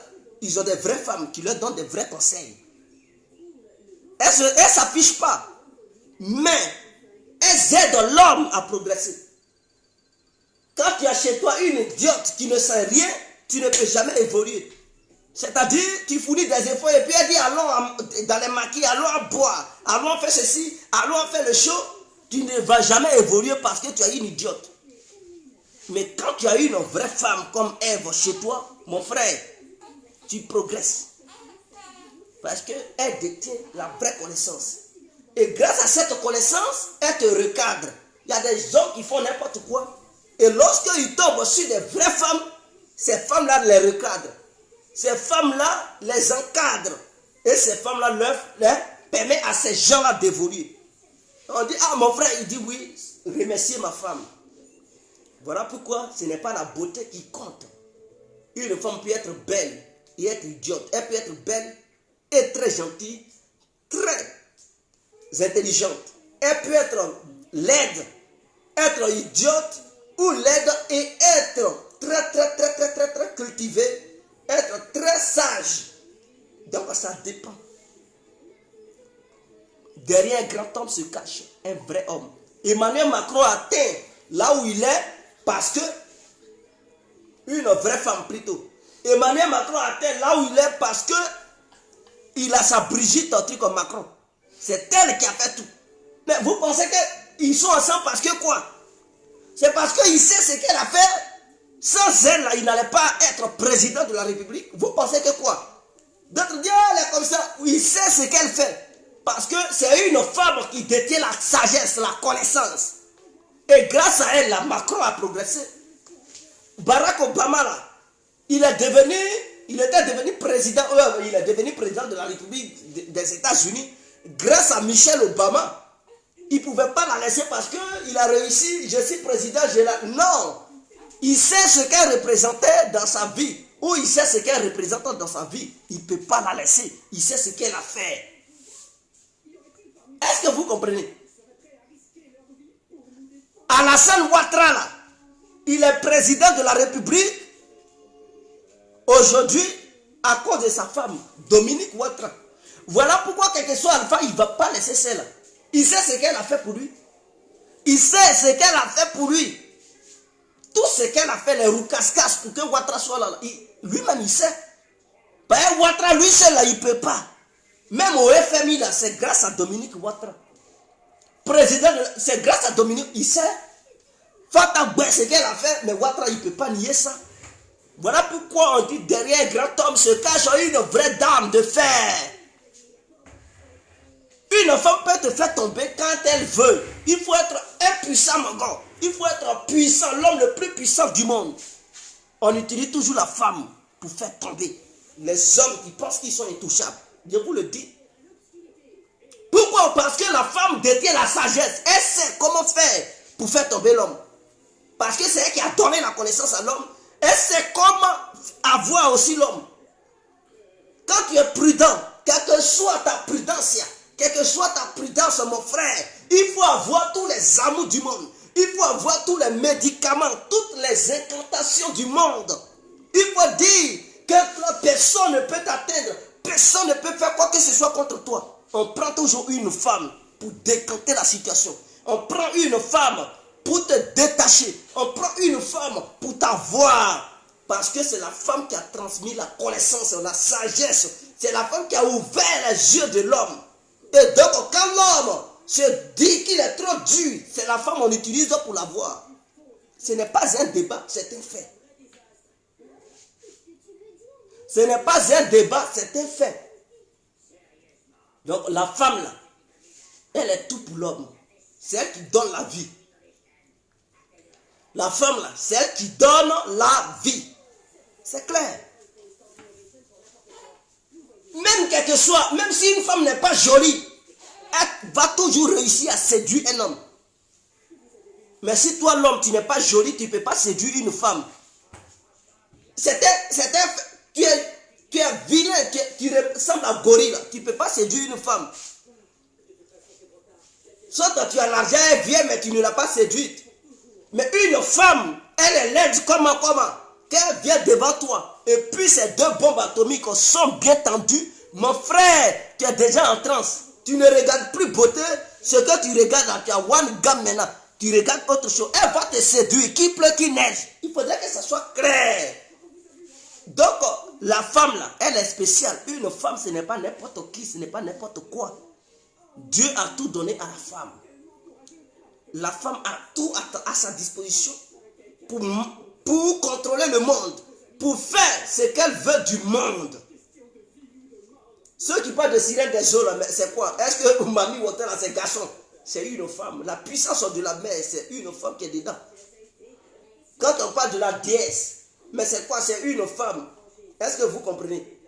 ils ont des vraies femmes qui leur donnent des vrais conseils. Elles ne s'affichent pas, mais elles aident l'homme à progresser. Quand tu as chez toi une idiote qui ne sait rien, tu ne peux jamais évoluer. C'est-à-dire, tu fournis des efforts et puis elle dit, allons dans les maquis, allons boire, allons faire ceci, allons faire le show. Tu ne vas jamais évoluer parce que tu as une idiote. Mais quand tu as une vraie femme comme Ève chez toi, mon frère, tu progresses. Parce qu'elle détient la vraie connaissance. Et grâce à cette connaissance, elle te recadre. Il y a des hommes qui font n'importe quoi. Et lorsqu'ils tombent sur des vraies femmes, ces femmes-là les recadrent. Ces femmes-là les encadrent. Et ces femmes-là leur permettent à ces gens-là d'évoluer. On dit, ah mon frère, il dit oui, remerciez ma femme. Voilà pourquoi ce n'est pas la beauté qui compte. Une femme peut être belle et être idiote. Elle peut être belle et très gentille, très intelligente. Elle peut être laide, être idiote ou laide et être très cultivée, être très sage. Donc ça dépend. Derrière un grand homme se cache un vrai homme. Emmanuel Macron a atteint là où il est parce que une vraie femme plutôt. Emmanuel Macron a atteint là où il est parce que il a sa Brigitte en truc comme Macron. C'est elle qui a fait tout. Mais vous pensez qu'ils sont ensemble parce que quoi? C'est parce qu'il sait ce qu'elle a fait. Sans elle, là, il n'allait pas être président de la République. Vous pensez que quoi? D'autres disent, elle est comme ça. Il sait ce qu'elle fait. Parce que c'est une femme qui détient la sagesse, la connaissance. Et grâce à elle, là, Macron a progressé. Barack Obama, là, il était devenu président de la République des États-Unis grâce à Michelle Obama. Il ne pouvait pas la laisser parce qu'il a réussi, je suis président, non. Il sait ce qu'elle représentait dans sa vie. Ou il sait ce qu'elle représente dans sa vie. Il ne peut pas la laisser. Il sait ce qu'elle a fait. Est-ce que vous comprenez? Alassane Ouattara, là, il est président de la République aujourd'hui à cause de sa femme, Dominique Ouattara. Voilà pourquoi, quel que soit Alpha, il ne va pas laisser celle-là. Il sait ce qu'elle a fait pour lui. Il sait ce qu'elle a fait pour lui. Tout ce qu'elle a fait, les roucascas pour que Ouattara soit là, lui-même il sait. Parce que Ouattara, lui seul, là, il ne peut pas. Même au FMI, là, c'est grâce à Dominique Ouattara. Président, c'est grâce à Dominique, il sait. Fata Boué, ce qu'elle a fait, mais Ouattara, il ne peut pas nier ça. Voilà pourquoi on dit derrière un grand homme se cache une vraie dame de fer. Une femme peut te faire tomber quand elle veut. Il faut être impuissant, mon gars. Il faut être puissant, l'homme le plus puissant du monde. On utilise toujours la femme pour faire tomber les hommes qui pensent qu'ils sont intouchables. Je vous le dis. Pourquoi? Parce que la femme détient la sagesse. Elle sait comment faire pour faire tomber l'homme. Parce que c'est elle qui a donné la connaissance à l'homme. Elle sait comment avoir aussi l'homme. Quand tu es prudent, quelle que soit ta prudence, quelle que soit ta prudence, mon frère, il faut avoir tous les amours du monde. Il faut avoir tous les médicaments, toutes les incantations du monde. Il faut dire que personne ne peut t'atteindre. Personne ne peut faire quoi que ce soit contre toi. On prend toujours une femme pour décanter la situation. On prend une femme pour te détacher. On prend une femme pour t'avoir. Parce que c'est la femme qui a transmis la connaissance, la sagesse. C'est la femme qui a ouvert les yeux de l'homme. Et donc, quand l'homme se dit qu'il est trop dur, c'est la femme qu'on utilise pour l'avoir. Ce n'est pas un débat, c'est un fait. Ce n'est pas un débat, c'est un fait. Donc, la femme là, elle est tout pour l'homme. C'est elle qui donne la vie. La femme là, c'est elle qui donne la vie. C'est clair. Même quel que soit, même si une femme n'est pas jolie, elle va toujours réussir à séduire un homme. Mais si toi l'homme, tu n'es pas joli, tu ne peux pas séduire une femme. Tu es vilain, tu ressembles à gorille, tu ne peux pas séduire une femme. Soit toi tu as l'argent, elle vient, mais tu ne l'as pas séduite. Mais une femme, elle est laide comment qu'elle vient devant toi, et puis ces deux bombes atomiques sont bien tendues, mon frère, tu es déjà en transe. Tu ne regardes plus beauté, ce que tu regardes, tu as one gamme maintenant, tu regardes autre chose, elle va te séduire, qui pleut, qui neige. Il faudrait que ça soit clair. Donc, la femme là, elle est spéciale. Une femme, ce n'est pas n'importe qui, ce n'est pas n'importe quoi. Dieu a tout donné à la femme. La femme a tout à sa disposition pour contrôler le monde, pour faire ce qu'elle veut du monde. Ceux qui parlent de sirène des eaux, c'est quoi? Est-ce que Mami Water, c'est garçon? C'est une femme. La puissance de la mer, c'est une femme qui est dedans. Quand on parle de la déesse, mais c'est quoi? C'est une femme. Est-ce que vous comprenez?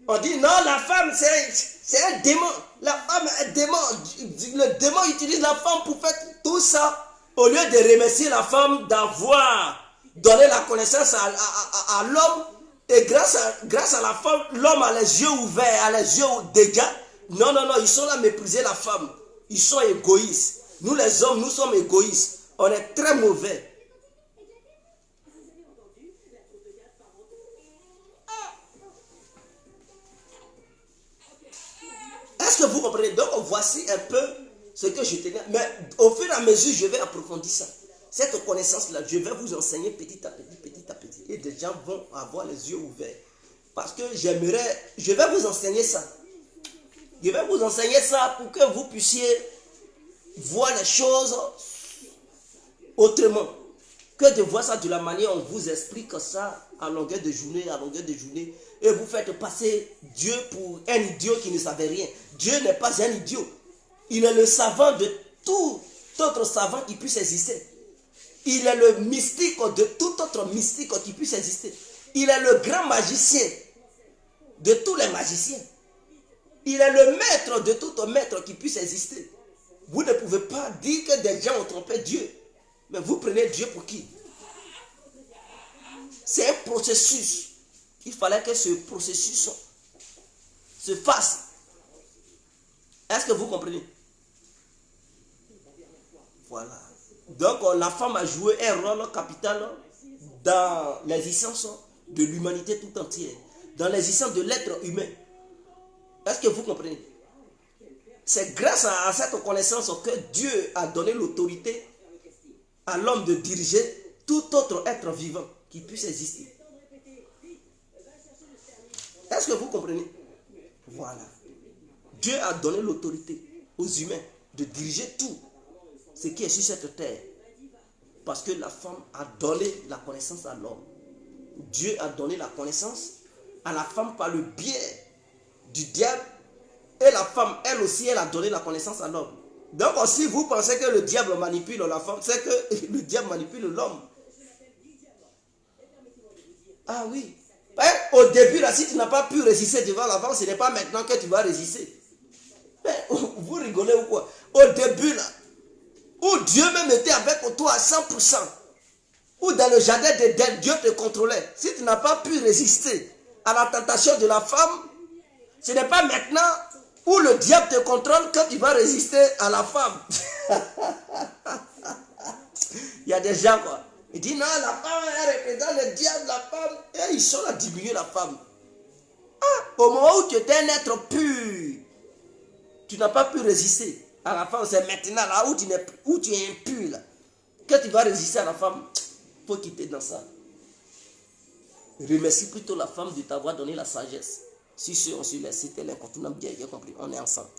On dit non, la femme, c'est un démon. La femme est un démon. Le démon utilise la femme pour faire tout ça. Au lieu de remercier la femme d'avoir donné la connaissance à l'homme, et grâce à la femme, l'homme a les yeux ouverts, a les yeux dégâts. Non, ils sont là à mépriser la femme. Ils sont égoïstes. Nous les hommes, nous sommes égoïstes. On est très mauvais. Est-ce que vous comprenez? Donc voici un peu ce que je tenais. Mais au fur et à mesure, je vais approfondir ça. Cette connaissance-là, je vais vous enseigner petit à petit, petit à petit. Et des gens vont avoir les yeux ouverts. Parce que je vais vous enseigner ça. Je vais vous enseigner ça pour que vous puissiez voir les choses autrement. Que de voir ça de la manière on vous explique ça à longueur de journée, et vous faites passer Dieu pour un idiot qui ne savait rien. Dieu n'est pas un idiot. Il est le savant de tout autre savant qui puisse exister. Il est le mystique de tout autre mystique qui puisse exister. Il est le grand magicien de tous les magiciens. Il est le maître de tout maître qui puisse exister. Vous ne pouvez pas dire que des gens ont trompé Dieu. Mais vous prenez Dieu pour qui? C'est un processus. Il fallait que ce processus se fasse. Est-ce que vous comprenez? Voilà. Donc la femme a joué un rôle capital dans l'existence de l'humanité tout entière. Dans l'existence de l'être humain. Est-ce que vous comprenez? C'est grâce à cette connaissance que Dieu a donné l'autorité à l'homme de diriger tout autre être vivant qui puisse exister. Est-ce que vous comprenez? Voilà. Dieu a donné l'autorité aux humains de diriger tout ce qui est sur cette terre. Parce que la femme a donné la connaissance à l'homme. Dieu a donné la connaissance à la femme par le biais du diable. Et la femme, elle aussi, elle a donné la connaissance à l'homme. Donc si vous pensez que le diable manipule la femme, c'est que le diable manipule l'homme. Ah oui. Au début, là, si tu n'as pas pu résister devant la femme, ce n'est pas maintenant que tu vas résister. Vous rigolez ou quoi? Au début, là, où Dieu même était avec toi à 100%, ou dans le jardin d'Éden, Dieu te contrôlait. Si tu n'as pas pu résister à la tentation de la femme, Ce n'est pas maintenant où le diable te contrôle quand tu vas résister à la femme. Il y a des gens, quoi. Ils disent non, la femme, elle représente le diable, la femme. Et ils sont là à diminuer la femme. Ah, au moment où tu étais un être pur, tu n'as pas pu résister à la femme. C'est maintenant là où tu es impur. Là. Quand tu vas résister à la femme, il faut quitter dans ça. Remercie plutôt la femme de t'avoir donné la sagesse. Si on suit les sites, elle est bien compris, on est ensemble.